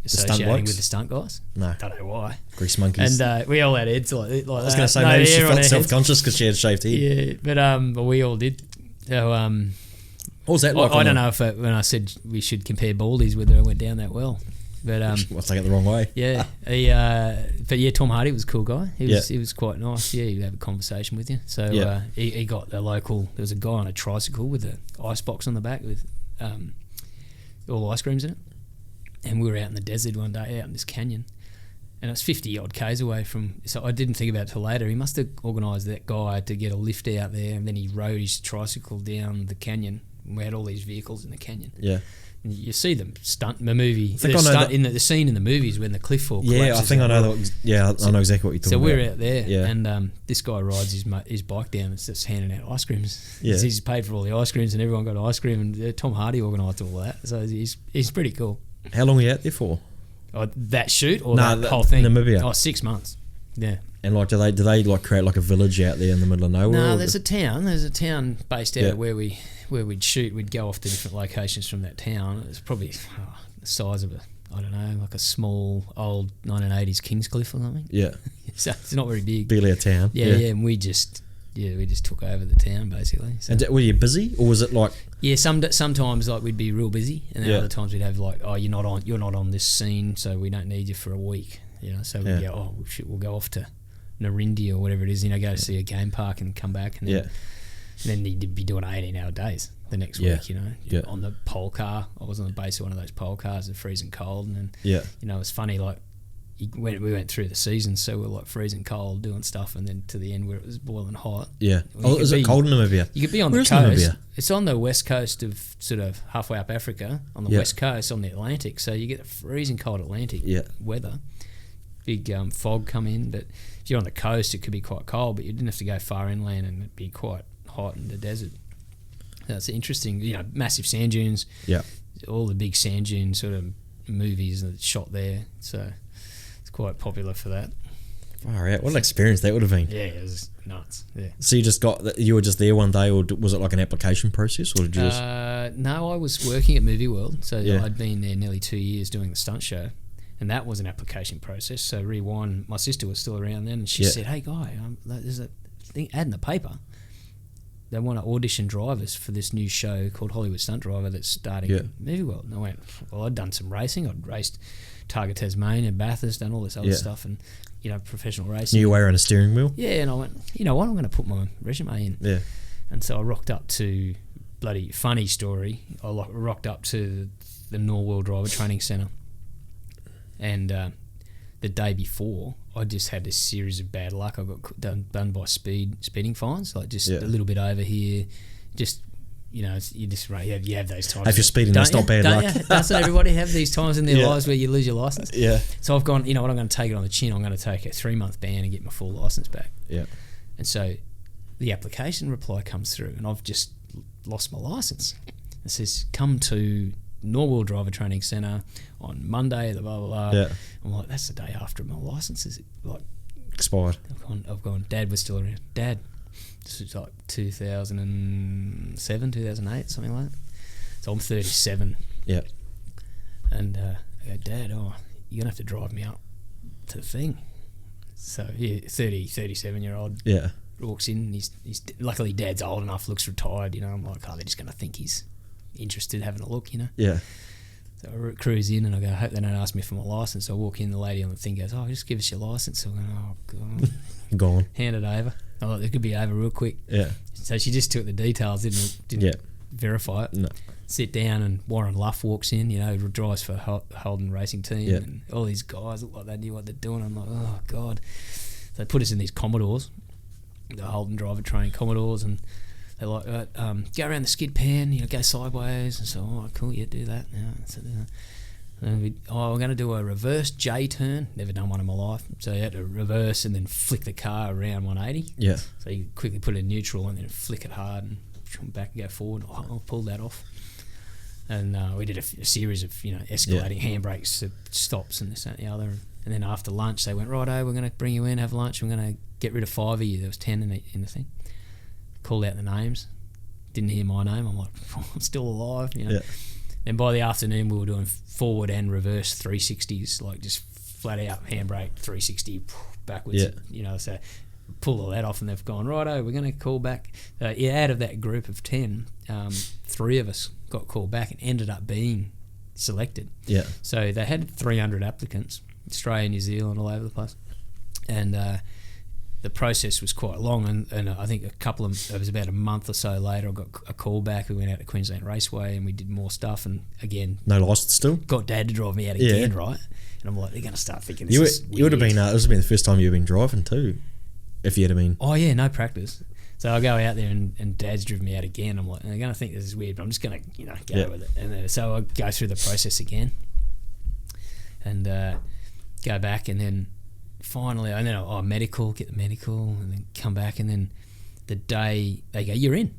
associating with the stunt guys. No. Don't know why. Grease monkeys. And we all had heads like that. I was going to say, maybe she felt self-conscious because she had shaved hair. Yeah, but we all did. So, what was that like? I don't know if when I said we should compare baldies, whether it went down that well. But I'll take it the wrong way. Yeah, but yeah, Tom Hardy was a cool guy. He was quite nice. Yeah, he'd have a conversation with you. So he got a local. There was a guy on a tricycle with an ice box on the back with all ice creams in it, and we were out in the desert one day, out in this canyon, and it was 50 odd k's away from. So I didn't think about it till later. He must have organised that guy to get a lift out there, and then he rode his tricycle down the canyon. And we had all these vehicles in the canyon. Yeah. You see them stunt in the movie. The scene in the movies when the cliff fall collapses. Yeah, I think I know that. Yeah, I know exactly what you're talking about. So we're out there, and this guy rides his bike down and just handing out ice creams. Yeah. He's paid for all the ice creams, and everyone got ice cream. And Tom Hardy organised all that, so he's pretty cool. How long were you out there for? That shoot or that whole thing? Namibia. 6 months. Yeah. And do they create a village out there in the middle of nowhere? No, there's a town based out of where we'd shoot. We'd go off to different locations from that town. It's probably the size of a small old 1980s Kingscliff or something. Yeah. So it's not very big. Barely a town. Yeah, and we just took over the town basically. So. And were you busy, or was it like? Yeah, sometimes we'd be real busy, and then other times we'd have you're not on this scene, so we don't need you for a week. So we'd go, we'll go off to Narindi or whatever it is, go to see a game park and come back, and then you'd be doing 18-hour days the next week, on the pole car. I was on the base of one of those pole cars, and freezing cold, and then it was funny, we went through the season, so we were freezing cold doing stuff, and then to the end where it was boiling hot. Yeah. Is it cold in Namibia? You could be on the coast. Namibia? It's on the west coast of sort of halfway up Africa, on the west coast, on the Atlantic, so you get the freezing cold Atlantic weather. Big fog come in, but if you're on the coast it could be quite cold, but you didn't have to go far inland and it'd be quite hot in the desert. That's interesting, massive sand dunes, all the big sand dune sort of movies that shot there, so it's quite popular for that. Far out. What an experience that would have been. Yeah, it was nuts. Yeah. So you were just there one day, or was it like an application process, or did you just? No, I was working at Movie World, so I'd been there nearly 2 years doing the stunt show. And that was an application process. So rewind, my sister was still around then, and she said, "Hey guy, there's a thing ad in the paper. They want to audition drivers for this new show called Hollywood Stunt Driver that's starting in Movie World." And I went, "Well, I'd done some racing. I'd raced Targa Tasmania, Bathurst, done all this other stuff, and professional racing. New way around a steering wheel." Yeah, and I went, you know what? I'm going to put my resume in. Yeah. And so I rocked up to bloody funny story. I rocked up to the Norwell Driver Training Centre. And the day before, I just had this series of bad luck. I got done by speeding fines, a little bit over here. Just you have those times. If you're speeding, that's not bad luck. Doesn't everybody have these times in their lives where you lose your license? Yeah. So I've gone. You know what? I'm going to take it on the chin. I'm going to take a 3-month ban and get my full license back. Yeah. And so the application reply comes through, and I've just lost my license. It says, "Come to Norwell Driver Training Centre on Monday, the blah, blah, blah." Yeah. I'm like, that's the day after my licence is expired. I've gone, Dad was still around. Dad, this was 2007, 2008, something like that. So I'm 37. Yeah. And I go, "Dad, you're going to have to drive me up to the thing." So 37-year-old walks in. He's luckily Dad's old enough, looks retired, I'm like, they're just going to think he's interested, having a look, Yeah. So I cruise in and I go, I hope they don't ask me for my license. So I walk in, the lady on the thing goes, "Oh, just give us your license." So I go, "Oh, God." Gone. Hand it over. I thought this could be over real quick. Yeah. So she just took the details, didn't verify it. No. Sit down, and Warren Luff walks in, who drives for Holden Racing Team, Yeah. and all these guys look like they knew what they're doing. I'm like, oh God. So they put us in these Commodores, the Holden driver training Commodores, and they're like, go around the skid pan, go sideways. And so, oh, cool, do that. Yeah, so, and we're going to do a reverse J turn. Never done one in my life. So you had to reverse and then flick the car around 180. Yeah. So you quickly put it in neutral and then flick it hard and come back and go forward. I'll pull that off. And we did a series of, escalating handbrakes, stops and this, that, and the other. And then after lunch, they went, righto, we're going to bring you in, have lunch. We're going to get rid of 5 of you. There was 10 in the thing. Called out the names. Didn't hear my name. I'm like, I'm still alive. Yeah. Then by the afternoon, we were doing forward and reverse 360s, like just flat out handbrake 360 backwards. Yeah. So pull all that off, and they've gone, righto, we're going to call back. Out of that group of 10, 3 of us got called back and ended up being selected. Yeah. So they had 300 applicants, Australia, New Zealand, all over the place. And the process was quite long, and I think it was about a month or so later, I got a call back. We went out to Queensland Raceway and we did more stuff, and again, no license still? Got Dad to drive me out again, right? And I'm like, they're going to start thinking this is weird. You would have been, this would have been the first time you've been driving too, if you had been. Oh yeah, no practice. So I go out there and Dad's driven me out again. I'm like, they're going to think this is weird, but I'm just going to, go with it. And then, so I go through the process again and go back, and then finally, and then medical, get the medical, and then come back, and then the day they go, you're in.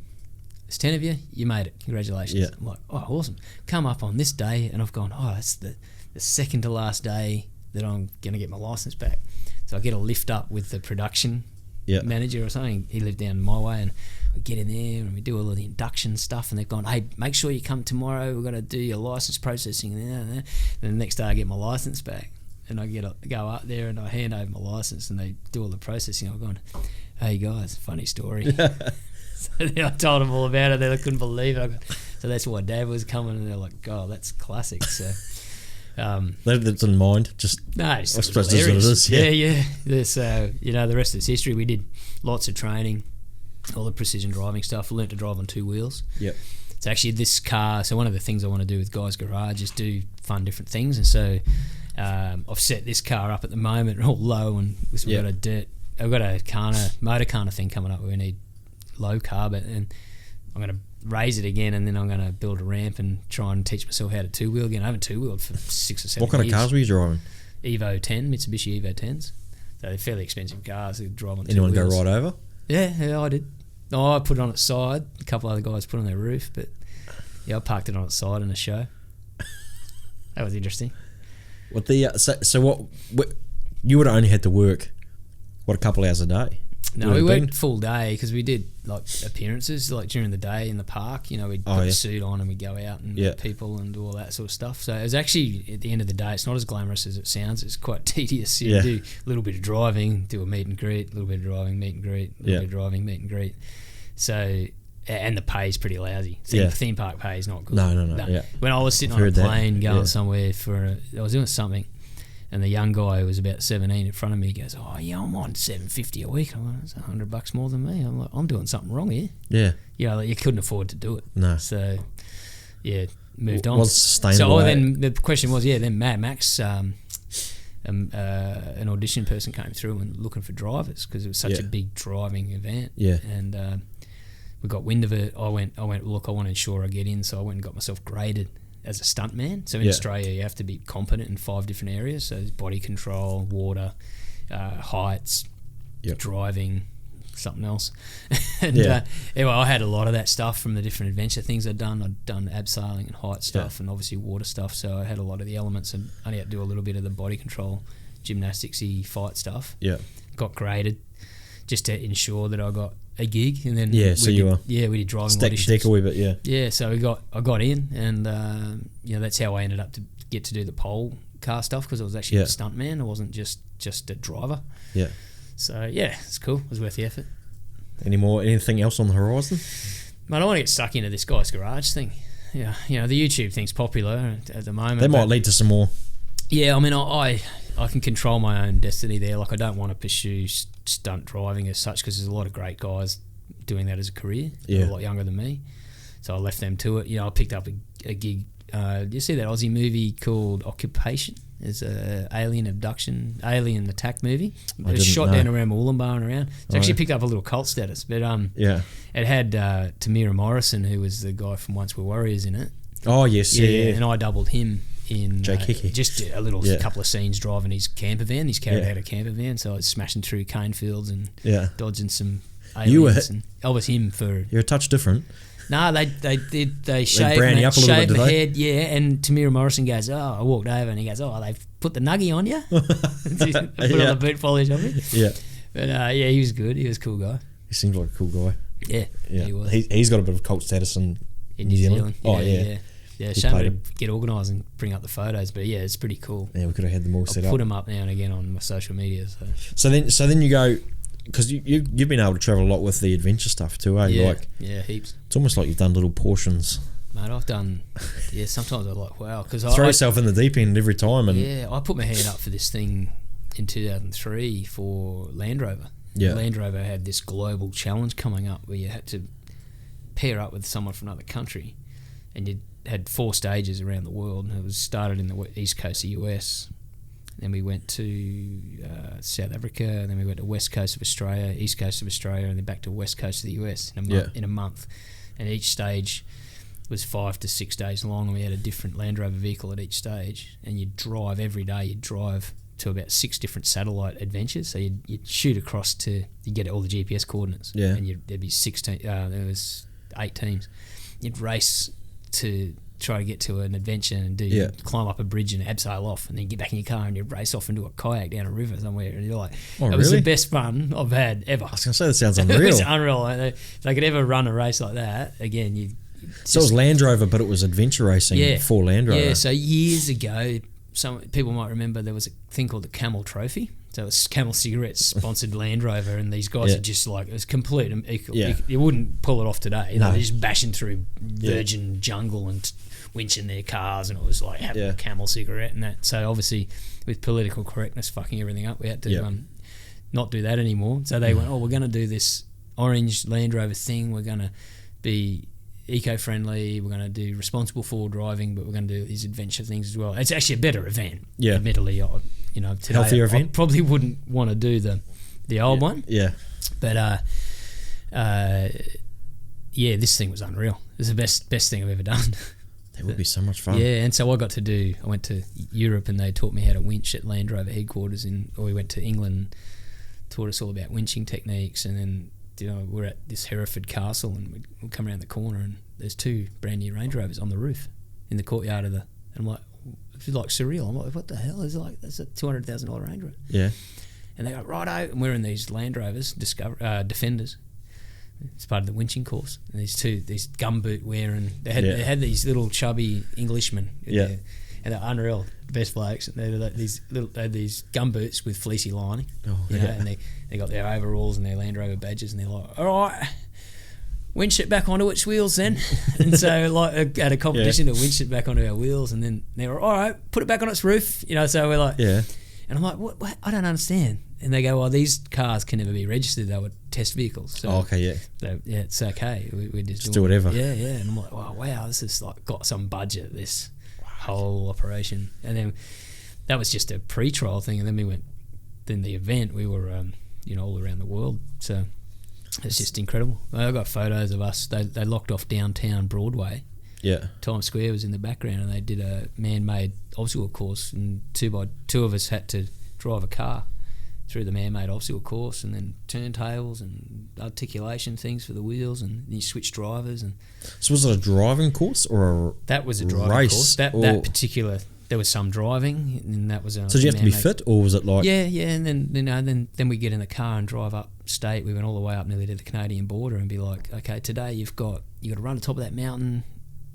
There's 10 of you, you made it. Congratulations. Yeah. I'm like, oh, awesome. Come up on this day, and I've gone, that's the second to last day that I'm going to get my license back. So I get a lift up with the production manager or something. He lived down my way, and we get in there and we do all of the induction stuff, and they've gone, hey, make sure you come tomorrow. We're going to do your license processing. And then the next day I get my license back, and I go up there and I hand over my license, and they do all the processing. I'm going, hey guys, funny story. So then I told them all about it. They couldn't believe it. So that's why Dad was coming, and they're like, God, that's classic. So they didn't mind. Just no, I suppose that's what it is. Yeah. So the rest is history. We did lots of training, all the precision driving stuff. Learned to drive on 2 wheels. Yep. It's actually this car. So one of the things I want to do with Guy's Garage is do fun different things, and so I've set this car up at the moment all low, and we've got I've got a motor Kana thing coming up where we need low carb, and I'm going to raise it again, and then I'm going to build a ramp and try and teach myself how to 2-wheel again. I haven't 2-wheeled for 6 or 7 years. What kind of cars were you driving? Evo 10, Mitsubishi Evo 10s. So they're fairly expensive cars. They drive on 2 Anyone wheels. go right over? Yeah, I did. Oh, I put it on its side. A couple other guys put it on their roof, but I parked it on its side in a show. That was interesting. What you would have only had to work a couple hours a day? No, we worked full day because we did like appearances like during the day in the park. We'd put a suit on and we'd go out and meet people and do all that sort of stuff. So it was actually, at the end of the day, it's not as glamorous as it sounds. It's quite tedious. You do a little bit of driving, do a meet and greet, a little bit of driving, meet and greet, a little bit of driving, meet and greet. So, and the pay is pretty lousy. Theme park pay is not good. No. Yeah. When I was sitting on a plane going somewhere I was doing something, and the young guy who was about 17 in front of me goes, oh yeah, I'm on $750 a week. I'm like, that's $100 more than me. I'm like, I'm doing something wrong here. Yeah. Like you couldn't afford to do it. No. So, moved on. Was sustainable. So then the question was, then Mad Max, an audition person came through and looking for drivers because it was such a big driving event. Yeah. And we got wind of it. I went, look, I want to ensure I get in. So I went and got myself graded as a stuntman. So in Australia, you have to be competent in 5 different areas. So there's body control, water, heights, driving, something else. And anyway, I had a lot of that stuff from the different adventure things I'd done. I'd done abseiling and height stuff and obviously water stuff. So I had a lot of the elements, and I only had to do a little bit of the body control, gymnastics-y fight stuff. Yeah. Got graded just to ensure that I got a gig, and then we did driving auditions. Deck a wee bit, so I got in, and that's how I ended up to get to do the pole car stuff, because I was actually a stuntman. I wasn't just a driver. Yeah. So it's cool. It was worth the effort. Anything else on the horizon? Mate, I want to get stuck into this Guy's Garage thing. Yeah, the YouTube thing's popular at the moment. That might lead to some more. Yeah, I mean, I I can control my own destiny there. Like I don't want to pursue stunt driving as such because there's a lot of great guys doing that as a career. Yeah. They're a lot younger than me, so I left them to it. You know, I picked up a gig. You see that Aussie movie called Occupation? It's a alien attack movie. It was shot down around Mooloolaba and around. It's actually picked up a little cult status, but it had Tamira Morrison, who was the guy from Once Were Warriors, in it. Oh yes, yeah. And I doubled him in just a little couple of scenes driving his camper van. He's carried out a camper van, so I was smashing through cane fields and dodging some aliens. I was him for. You're a touch different. No, they shaved brown you up a little bit, did my they? head, and Tamira Morrison goes, I walked over and he goes, they've put the nuggie on you? Put on the boot polish on me. Yeah. But he was good. He was a cool guy. He seems like a cool guy. Yeah. He was. He's got a bit of cult status in New Zealand. Oh, yeah. Yeah, shame to get organised and bring up the photos, but yeah, it's pretty cool. Yeah, we could have had them all set up. Put them up now and again on my social media. So then you go, because you've been able to travel a lot with the adventure stuff too, eh? Yeah, heaps. It's almost like you've done little portions. Mate, I've done. Yeah, sometimes I'm like, wow, because throw yourself in the deep end every time. And I put my hand up for this thing in 2003 for Land Rover. Yeah, Land Rover had this global challenge coming up where you had to pair up with someone from another country, and you had 4 stages around the world. And it was started in the east coast of the US. Then we went to South Africa, and then we went to west coast of Australia, east coast of Australia, and then back to west coast of the US in a month. And each stage was 5 to 6 days long, and we had a different Land Rover vehicle at each stage. And you'd drive every day. You'd drive to about 6 different satellite adventures. So you'd shoot across to, you get all the GPS coordinates. Yeah. And there'd be 8 teams. You'd race to try to get to an adventure and climb up a bridge and abseil off, and then get back in your car and you race off into a kayak down a river somewhere, and you're like, it was the best fun I've had ever. I was going to say, that sounds unreal. It was unreal. If I could ever run a race like that again, so it was Land Rover, but it was adventure racing for Land Rover. Yeah, so years ago, some people might remember there was a thing called the Camel Trophy. So it was Camel Cigarettes sponsored Land Rover, and these guys are just like, it was complete. You wouldn't pull it off today. They're just bashing through virgin jungle and winching their cars, and it was like having a Camel cigarette and that. So obviously, with political correctness fucking everything up, we had to not do that anymore. So they went, we're going to do this orange Land Rover thing. We're going to be eco-friendly. We're going to do responsible forward driving, but we're going to do these adventure things as well. It's actually a better event. Yeah, admittly, today healthier event. I probably wouldn't want to do the old one. Yeah, but this thing was unreal. It was the best thing I've ever done. It would be so much fun. Yeah, and so I went to Europe, and they taught me how to winch at Land Rover headquarters, or we went to England, taught us all about winching techniques, and then we're at this Hereford castle, and we'd come around the corner, and there's 2 brand new Range Rovers on the roof in the courtyard of and I'm like, it's like surreal. I'm like, what the hell? It's like, that's a $200,000 Range Rover. Yeah. And they go, righto, and we're in these Land Rovers, Defenders. It's part of the winching course. And these gumboot wearing, they had these little chubby Englishmen. Yeah. And they're unreal, best blokes. They had these gumboots with fleecy lining. And they got their overalls and their Land Rover badges, and they're like, all right, winch it back onto its wheels then. And so like at a competition to winch it back onto our wheels, and then they were, all right, put it back on its roof. So we're like, and I'm like, what? I don't understand. And they go, well, these cars can never be registered. They were test vehicles. So, so it's okay. We just do whatever. Yeah. And I'm like, wow, this is like got some budget, this whole operation. And then that was just a pre-trial thing. And then the event, we were, all around the world. So it's just incredible. I got photos of us. They locked off downtown Broadway. Yeah. Times Square was in the background, and they did a man-made obstacle course, and 2 of us had to drive a car through the man-made obstacle course, and then turntables and articulation things for the wheels, and you switch drivers. And so was it a driving course or that was a driving race course? That particular, there was some driving, and that was a. So did you have to be fit, or was it like? Yeah, and then we get in the car and drive up state. We went all the way up nearly to the Canadian border, and be like, okay, today you got to run to the top of that mountain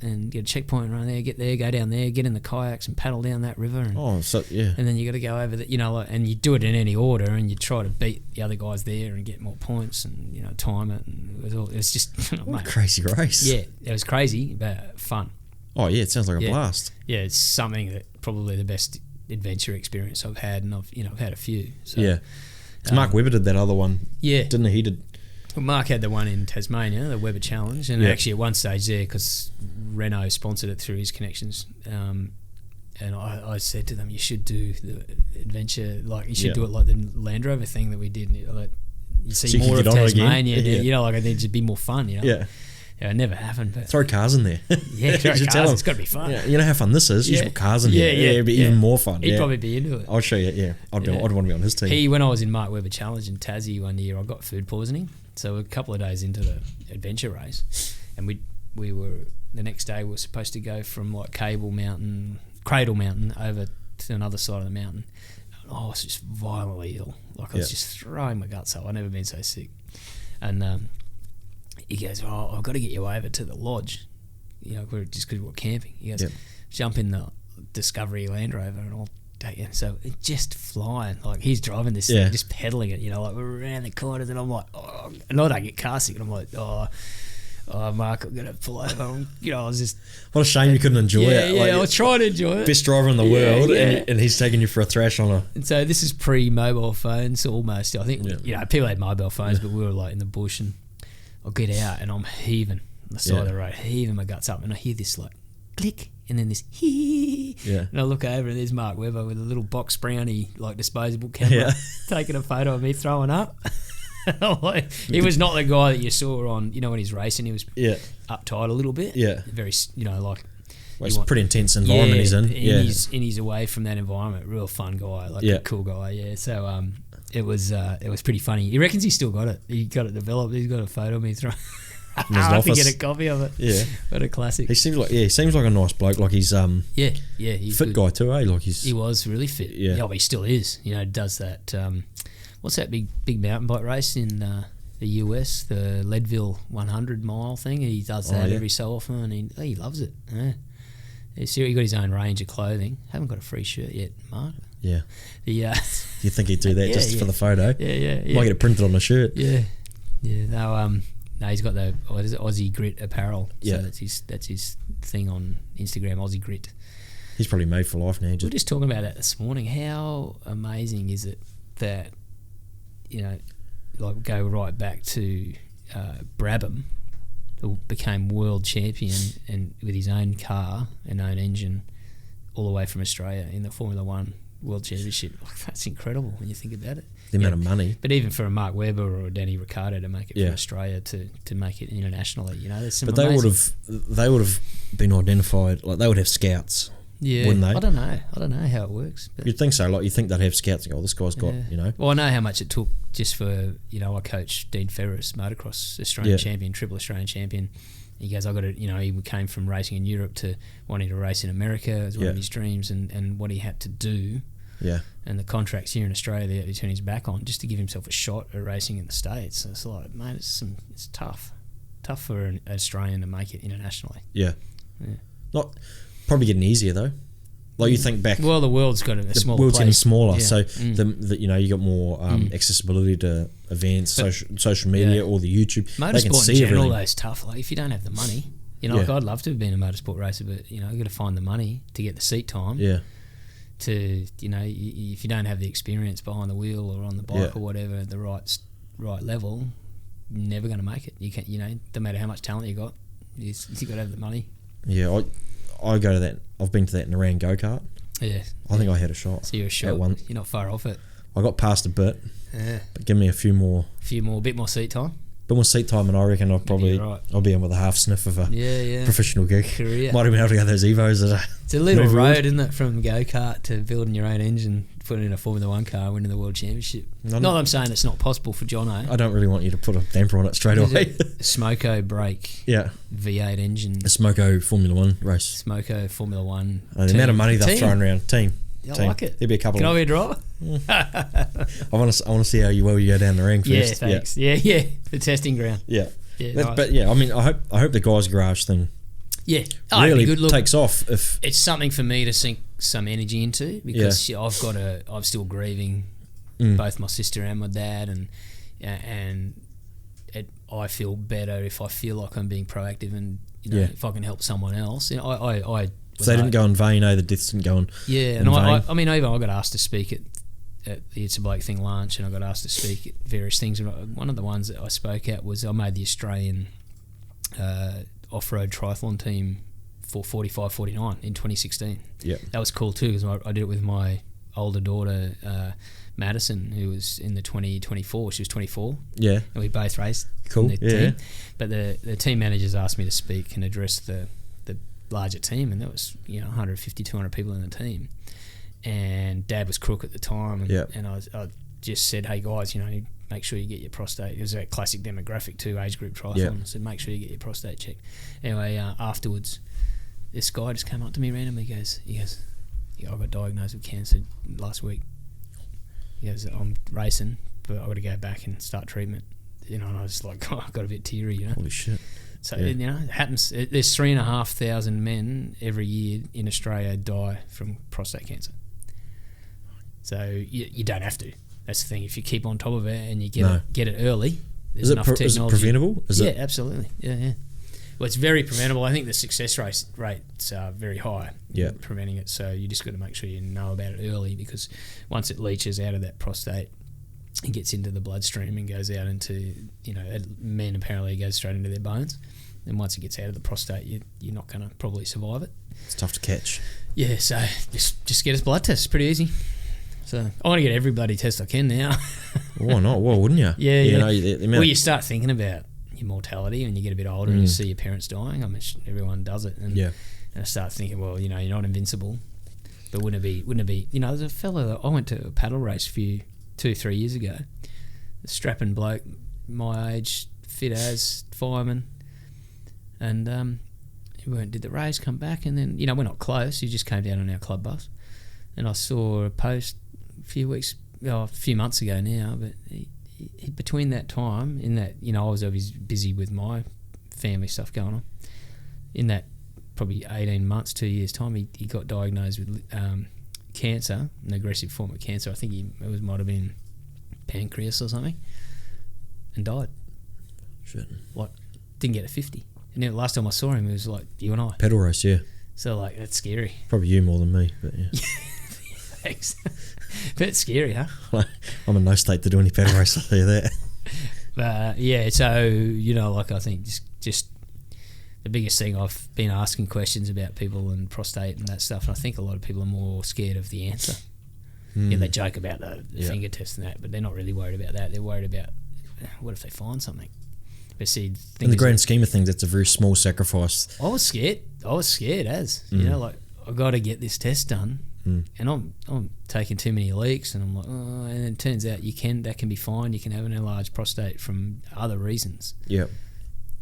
and get a checkpoint, run there, get there, go down there, get in the kayaks and paddle down that river. And, and then you got to go over and you do it in any order, and you try to beat the other guys there and get more points, and time it, and it was just what a crazy race. Yeah, it was crazy but fun. Oh yeah, it sounds like a blast. Yeah, it's something that probably the best adventure experience I've had, and I've had a few. So, yeah. Because Mark Webber did that other one. Yeah. Didn't he? He did. Well, Mark had the one in Tasmania, the Webber Challenge, and actually at one stage there, because Renault sponsored it through his connections, and I said to them, you should do the adventure, like you should do it like the Land Rover thing that we did. Like, you see more of Tasmania, you know, like I think it'd be more fun, you know. Yeah. Yeah, it never happened. But throw cars in there. Yeah, throw You cars. It's got to be fun. Yeah, you know how fun this is. You should put cars in there. Yeah, it'd be even more fun. He'd probably be into it. I'll show you. Yeah, I'd want to be on his team. When I was in Mark Webber Challenge in Tassie one year, I got food poisoning. So a couple of days into the adventure race, and we were the next day we were supposed to go from like Cradle Mountain over to another side of the mountain. And I was just violently ill. Like I was just throwing my guts up. I've never been so sick. And he goes, I've got to get you over to the lodge, you know, just because we were camping. He goes, jump in the Discovery Land Rover and I'll take you. So it's just flying, like he's driving this thing, just pedaling it, you know, like we're around the corners, and I'm like, and I don't get car sick, and I'm like, Mark, I'm gonna pull over. You know, I was just, what a shame you couldn't enjoy it. Yeah, I was trying to enjoy it. Best driver in the world, and he's taking you for a thrash on a. And so this is pre-mobile phones, almost. I think you know people had mobile phones, but we were like in the bush, and I'll get out, and I'm heaving on the side of the road, heaving my guts up, and I hear this like click, and then this hee, and I look over, and there's Mark Webber with a little box brownie, like disposable camera, taking a photo of me throwing up. Like, he was not the guy that you saw on, you know, when he's racing, he was uptight a little bit. Yeah. Very, you know, like. Well, it's a pretty intense environment he's in. He's away from that environment. Real fun guy, like a cool guy. Yeah. So it was pretty funny. He reckons he's still got it. He got it developed. He's got a photo of me throwing. I have to get a copy of it. Yeah. What a classic. He seems like a nice bloke. Like he's he's fit guy too, eh? Like he was really fit. Yeah. But he still is. You know, does that. What's that big mountain bike race in the US, the Leadville 100-mile thing? He does that every so often, and he loves it. Yeah. He got his own range of clothing. Haven't got a free shirt yet, Mark. Yeah. You think he'd do that just for the photo? Yeah. Might get it printed on a shirt. Yeah. No, he's got the Aussie Grit apparel. So that's his thing on Instagram, Aussie Grit. He's probably made for life now. We were just talking about that this morning. How amazing is it that, you know, like go right back to Brabham, who became world champion and with his own car and own engine all the way from Australia in the Formula One World Championship. Like, that's incredible when you think about it. The amount of money. But even for a Mark Webber or a Danny Ricciardo to make it from Australia to make it internationally, you know, there's some. But they would have been identified, like they would have scouts. Yeah, wouldn't they? I don't know how it works. But you'd think so. Like you think they'd have scouts. Like, this guy's got, you know. Well, I know how much it took just for, you know, I coached Dean Ferris, motocross Australian champion, triple Australian champion. He goes, I got to, you know, he came from racing in Europe to wanting to race in America. It was one of his dreams, and what he had to do. Yeah. And the contracts here in Australia that he turned his back on just to give himself a shot at racing in the States. So it's like, mate, it's tough for an Australian to make it internationally. Yeah. Not probably getting easier though. Like you think back. Well, the world's got a smaller. The world's place. getting smaller, so the you know, you got more accessibility to events, social media, or the YouTube. Motorsport in general, though, is tough. Like if you don't have the money, you know, like I'd love to have been a motorsport racer, but you know, you got to find the money to get the seat time. Yeah. To, you know, if you don't have the experience behind the wheel or on the bike or whatever at the right level, you're never going to make it. You can't, you know, no matter how much talent you got, you got to have the money. Yeah, I go to that. I've been to that in Iran go-kart. Yeah. I think I had a shot. So you're a shot. You're not far off it. I got past a bit. Yeah. But give me a bit more seat time. Bit more seat time, and I reckon I'll be in with a half sniff of a professional gig. Career. Might even be able to go those Evos. It's a little road, isn't it, from go-kart to building your own engine, putting in a Formula One car, winning the World Championship. Not that I'm saying it's not possible for Jono. I don't really want you to put a damper on it straight away. Smoko brake, V8 engine. A Smoko Formula One race. Smoko Formula One. The amount of money they've thrown around. Team. I like it. There'll be a couple. Can I be a driver? I want to see how you go down the ring first. Yeah, thanks. Yeah. The testing ground. Yeah. But I mean, I hope the guys' garage thing. Yeah, really good. Takes off. If it's something for me to sink some energy into, because I'm still grieving both my sister and my dad, and I feel better if I feel like I'm being proactive, and you know, if I can help someone else. You know, I If they didn't go in vain, the deaths didn't go in Yeah, in and vain. I mean, even I got asked to speak at the It's a Bloke Thing lunch, and I got asked to speak at various things. One of the ones that I spoke at was I made the Australian off-road triathlon team for 45-49 in 2016. Yeah. That was cool too, because I did it with my older daughter, Madison, who was in the 2024. She was 24. Yeah. And we both raced. Cool. In the team. But the team managers asked me to speak and address the larger team, and there was 150, 200 people in the team. And Dad was crook at the time, and I just said, hey guys, make sure you get your prostate. It was a classic demographic too, age group triathlon. Yeah. I said, make sure you get your prostate checked. Anyway, afterwards, this guy just came up to me randomly. He goes, I got diagnosed with cancer last week. He goes, I'm racing, but I've got to go back and start treatment. And I was like, I got a bit teary, Holy shit. So, it happens. There's 3,500 men every year in Australia die from prostate cancer. So you don't have to. That's the thing. If you keep on top of it and you get it early, there's enough technology. Is it preventable? Absolutely. Yeah. Well, it's very preventable. I think the success rates are very high in preventing it. So you just got to make sure you know about it early, because once it leaches out of that prostate, it gets into the bloodstream and goes out into, men apparently it goes straight into their bones. And once it gets out of the prostate, you're not going to probably survive it. It's tough to catch. Yeah, so just get us blood tests. It's pretty easy. So I want to get every bloody test I can now. Why not? Why wouldn't you? Yeah. You start thinking about your mortality when you get a bit older and you see your parents dying. I mean, everyone does it. And I start thinking, well, you're not invincible. But wouldn't it be, there's a fellow that I went to a paddle race 2-3 years ago. A strapping bloke, my age, fit as, fireman. And he went and did the race, come back, and then, we're not close. He just came down on our club bus. And I saw a post a few months ago now, but he between that time, in that, I was always busy with my family stuff going on. In that probably 18 months, 2 years' time, he got diagnosed with cancer, an aggressive form of cancer. I think it might have been pancreas or something, and died. Shit. Didn't get a 50. And then last time I saw him, it was like you and I. Pedal race, yeah. So that's scary. Probably you more than me, but yeah. Thanks. But it's scary, huh? I'm in no state to do any pedal race, I'll tell you that. But so, I think just the biggest thing, I've been asking questions about people and prostate and that stuff, and I think a lot of people are more scared of the answer. They joke about the finger test and that, but they're not really worried about that. They're worried about, what if they find something? But see, in the grand scheme of things, it's a very small sacrifice. I was scared as I've got to get this test done, and I'm taking too many leaks, and I'm like, and it turns out that can be fine. You can have an enlarged prostate from other reasons. Yep.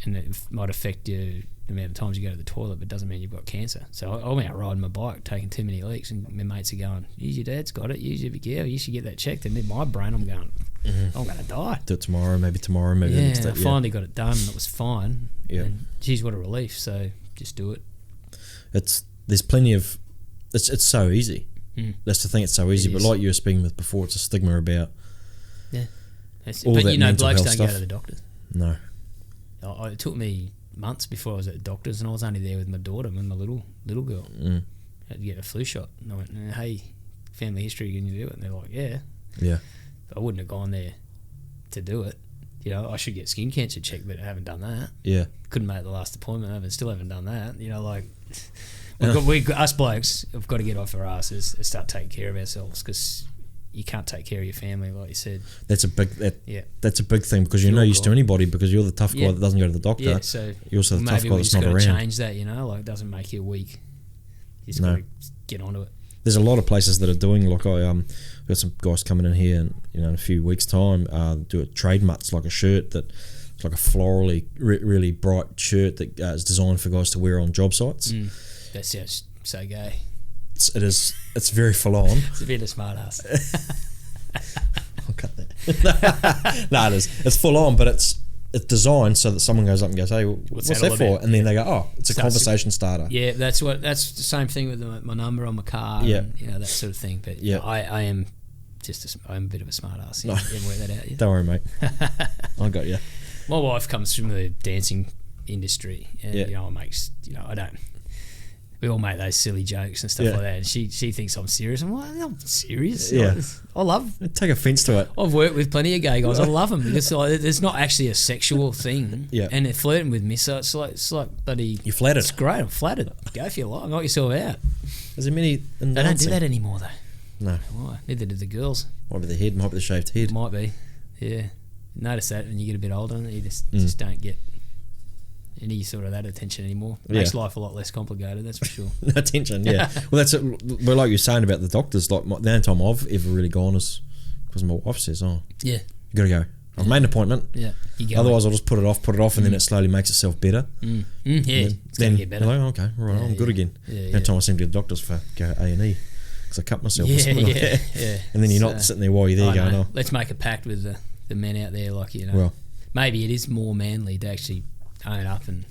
And it might affect the amount of times you go to the toilet, but it doesn't mean you've got cancer. So I'm out riding my bike, taking too many leaks, and my mates are going, your dad's got it, you should get that checked. And in my brain, I'm going, I'm going to die. Do it tomorrow, maybe the next day. I finally got it done, and it was fine. Yeah. And geez, what a relief. So just do it. There's plenty of, it's so easy. That's the thing, it's so easy. But like you were speaking with before, it's a stigma about all but that mental blokes health don't stuff. go to the doctors. No. It took me months before I was at the doctor's, and I was only there with my daughter and my little girl. I had to get a flu shot, and I went, hey, family history, can you do it? And they're like, yeah. I wouldn't have gone there to do it. I should get skin cancer checked, but I haven't done that. Yeah. Couldn't make the last appointment. Still haven't done that. Us blokes have got to get off our asses and start taking care of ourselves, because you can't take care of your family, like you said. That's a big thing, because you're no use to anybody, because you're the tough guy that doesn't go to the doctor. Yeah, so you're also the tough guy that's not around. Maybe we just got to change that, it doesn't make you weak. You just got to get onto it. There's a lot of places that are doing, like got some guys coming in here, and in a few weeks' time, do a trade mutts, like a shirt that, it's like a florally, really bright shirt that is designed for guys to wear on job sites. That sounds so gay. It's very full on. It's a bit of smart ass. I'll cut that. No, it is. It's full on, but it's designed so that someone goes up and goes, hey, what's that for? And then they go, oh, it's a conversation starter. Yeah, that's the same thing with my number on my car. Yeah. And, that sort of thing. But I am I'm a bit of a smart ass. You haven't worked that out yet. Don't worry, mate. I got you. My wife comes from the dancing industry, and it makes I don't. we all make those silly jokes and stuff Yeah. like that. And she thinks I'm serious. I'm like, I'm serious. Yeah. I love. Take offence to it. I've worked with plenty of gay guys. I love them because like, it's not actually a sexual thing. Yeah. And they're flirting with me, so it's like bloody. You're flattered. It's great. I'm flattered. Go for your life. Knock yourself out. Is there many in They don't do dancing? that anymore though. No. Why? Neither do the girls. Might be the head, might be the shaved head. Might be. Yeah. Notice that when you get a bit older, you just don't get any sort of that attention anymore. It makes life a lot less complicated, that's for sure. No attention, yeah. Well, that's it. Well, like you're saying about the doctors, like the only time I've ever really gone is because my wife says, "Oh, Yeah. you got to go. I've made an appointment. Yeah. You go. Otherwise, I'll just put it off, and then it slowly makes itself better. Yeah. And It's going to get better. you're like, okay, all right, I'm good again. Yeah, The only time I seem to get the doctors for go A&E because I cut myself. or Yeah, something like yeah, that. yeah. And then you're not sitting there while you're there I going, know. "Oh, Let's make a pact with the men out there, like, you know. well." Maybe it is more manly to actually own up and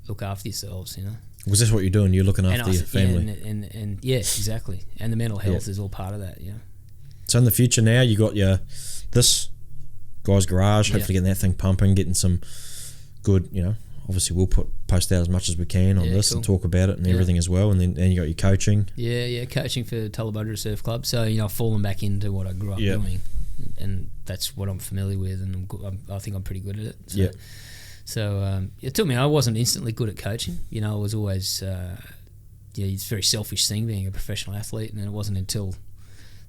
look after yourselves, you know. Was this what you're doing? You're looking And after your family. Yeah, and yeah, exactly. And the mental health is all part of that, you know. So in the future now, you got this guy's garage. Hopefully, getting that thing pumping, getting some good. Obviously, we'll post out as much as we can on this and talk about it and everything as well. And then you got your coaching. Yeah, coaching for Tullabudra Surf Club. So I've fallen back into what I grew up doing, and that's what I'm familiar with, and I think I'm pretty good at it. So, Yeah. So it took me. I wasn't instantly good at coaching. I was always, it's a very selfish thing being a professional athlete, and then it wasn't until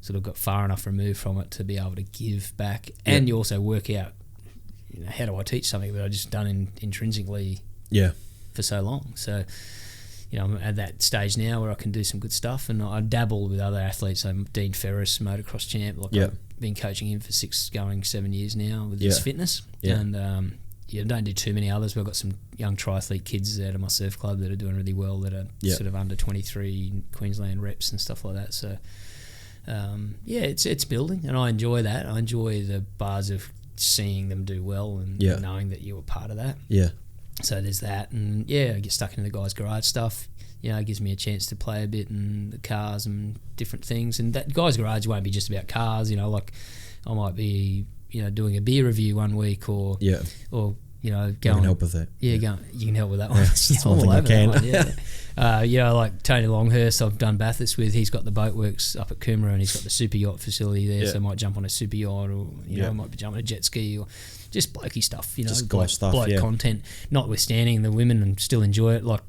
sort of got far enough removed from it to be able to give back, and you also work out, how do I teach something that I just done intrinsically, for so long. So, I'm at that stage now where I can do some good stuff, and I dabble with other athletes. I'm Dean Ferris, motocross champ. I've been coaching him for 7 years now with his fitness, and don't do too many others. We've got some young triathlete kids out of my surf club that are doing really well, that are sort of under 23 Queensland reps and stuff like that. So it's building, and I enjoy that. I enjoy the bars of seeing them do well and knowing that you were part of that. Yeah. So there's that, and I get stuck into the guys' garage stuff. It gives me a chance to play a bit in the cars and different things. And that guys' garage won't be just about cars. Like I might be doing a beer review one week, or going. You can help with that. You can help with that one. That's one thing I can. Like Tony Longhurst, I've done Bathurst with. He's got the boatworks up at Coomera, and he's got the super yacht facility there. So I might jump on a super yacht, or I might be jumping a jet ski, or just blokey stuff. Just guy stuff. Bloke content. Notwithstanding, the women still enjoy it. Like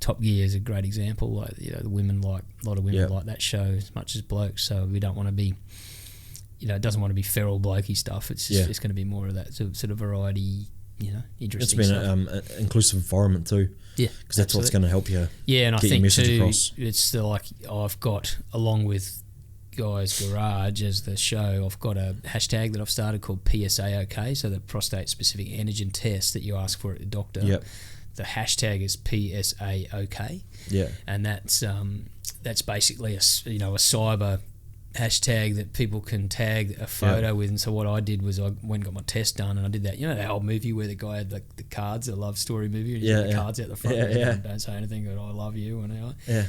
Top Gear is a great example. Like the women a lot of women like that show as much as blokes. So we don't want to be. It doesn't want to be feral blokey stuff. It's just it's going to be more of that sort of variety, interesting stuff. It's been an inclusive environment too. Yeah, because that's what's going to help you. Yeah, and I think too, across. It's I've got, along with Guys Garage as the show, I've got a hashtag that I've started called PSA OK, so the prostate specific antigen test that you ask for at the doctor. Yep. The hashtag is PSA OK. Yeah, and that's basically a cyber hashtag that people can tag a photo with. And so what I did was I went and got my test done, and I did that. That old movie where the guy had the cards, the love story movie, and the cards out the front. Don't say anything, but I love you.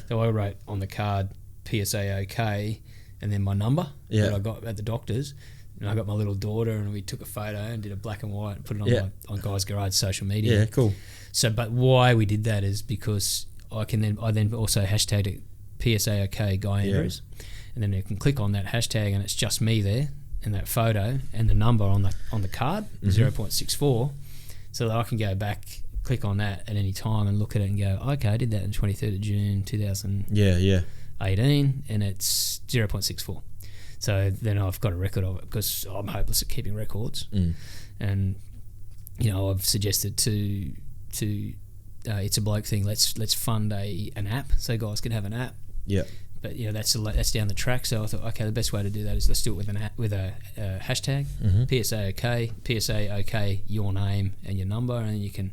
So I wrote on the card PSA OK, and then my number that I got at the doctor's. And I got my little daughter, and we took a photo and did a black and white and put it on Guys Garage social media. Yeah, cool. So, but why we did that is because I then also hashtagged it PSA OK Guy Andrews. And then you can click on that hashtag, and it's just me there in that photo, and the number on the card, 0.64, so that I can go back, click on that at any time and look at it and go, okay, I did that on 23rd of June 2018, and it's 0.64. So then I've got a record of it, because I'm hopeless at keeping records. And I've suggested to It's a Bloke thing. Let's fund an app, so guys can have an app. Yeah. But that's down the track. So I thought, okay, the best way to do that is let's do it with a hashtag, PSA OK, your name and your number, and then you can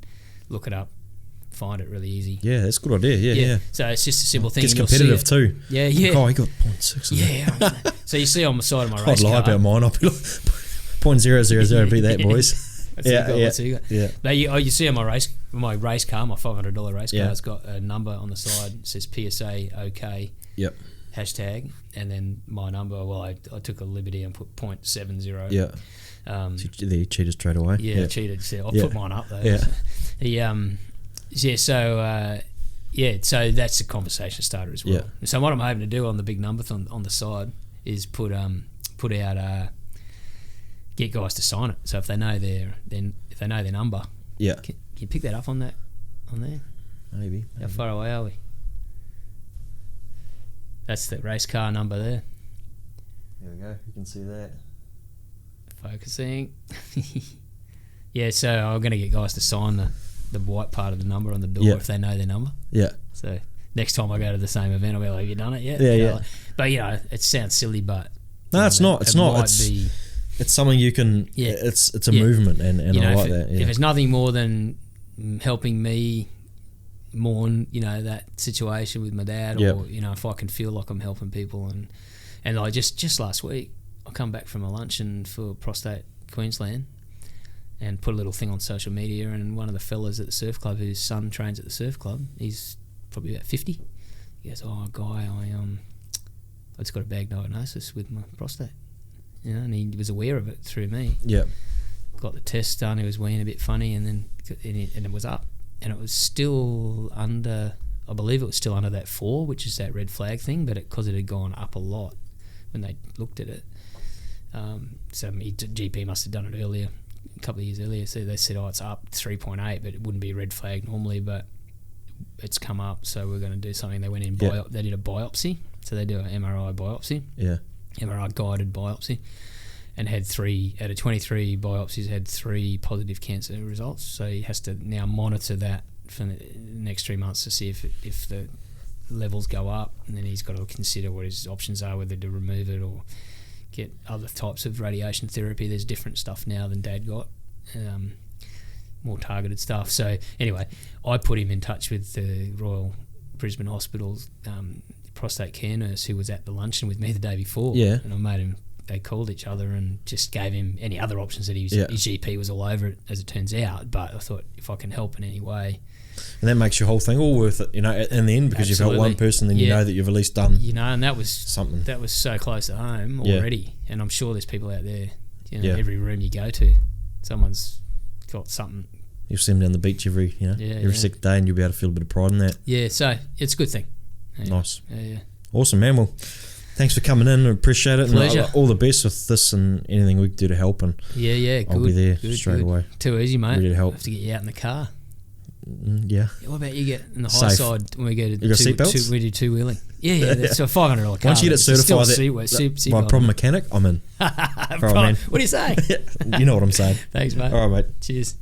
look it up, find it really easy. Yeah, that's a good idea. Yeah. So it's just a simple thing. It's competitive too. Yeah. Oh, he got 0.6. Yeah. So you see on the side of my race car. I'd lie about mine. I'll be like 0.000. Beat that, boys. Yeah. Now you see on my race car, my $500 race car, it's got a number on the side. It says PSA OK. Yep. Hashtag, and then my number. Well, I took a liberty and put 0.70. Yeah. So you cheated straight away. Yeah, cheated. So I'll put mine up though. Yeah. So yeah, so that's a conversation starter as well. Yeah. So what I'm hoping to do on the big number on the side is put out get guys to sign it. So if they know their number, Yeah. can you pick that up on there? Maybe. How far away are we? That's the race car number there. There we go. You can see that. Focusing. Yeah, so I'm going to get guys to sign the white part of the number on the door if they know their number. Yeah. So next time I go to the same event, I'll be like, have you done it yet? Yeah. But, it sounds silly, but... No, it's not. It's not. It's something you can... Yeah. It's a movement, and I like that. Yeah. If it's nothing more than helping me mourn, that situation with my dad, or, if I can feel like I'm helping people. And like just last week, I come back from a luncheon for Prostate Queensland and put a little thing on social media, and one of the fellas at the surf club whose son trains at the surf club, he's probably about 50. He goes, "Oh, Guy, I just got a bad diagnosis with my prostate." And he was aware of it through me. Yeah. Got the test done, he was weeing a bit funny, and it was up. And it was still under, I believe it was still under that 4, which is that red flag thing, but because it had gone up a lot when they looked at it. So GP must have done it earlier, a couple of years earlier. So they said, it's up 3.8, but it wouldn't be a red flag normally, but it's come up, so we're going to do something. They went in, they did a biopsy, so they do an MRI biopsy. Yeah. MRI guided biopsy, and had 3 out of 23 biopsies had 3 positive cancer results. So he has to now monitor that for the next 3 months to see if the levels go up, and then he's got to consider what his options are, whether to remove it or get other types of radiation therapy. There's different stuff now than Dad got, more targeted stuff. So anyway, I put him in touch with the Royal Brisbane Hospital's prostate care nurse who was at the luncheon with me the day before. Yeah. And I made him, they called each other and just gave him any other options that his GP was all over it, as it turns out. But I thought, if I can help in any way. And that makes your whole thing all worth it, in the end, because you've got one person, then you know that you've at least done and that was something. That was so close to home already. And I'm sure there's people out there, every room you go to, someone's got something. You'll see them down the beach every second day, and you'll be able to feel a bit of pride in that. Yeah, so it's a good thing. Yeah. Nice. Yeah. Awesome, man. Well, thanks for coming in. I appreciate it. Pleasure. And all the best with this and anything we can do to help. And I'll be there straight away. Too easy, mate. Ready to help. I have to get you out in the car. Yeah. What about you get in the high Safe. side when we go to You got seatbelts? we do 2-wheeling? Yeah, that's a $500 car. Once you get it certified by a problem mechanic, I'm in. What do you say? You know what I'm saying. Thanks, mate. All right, mate. Cheers.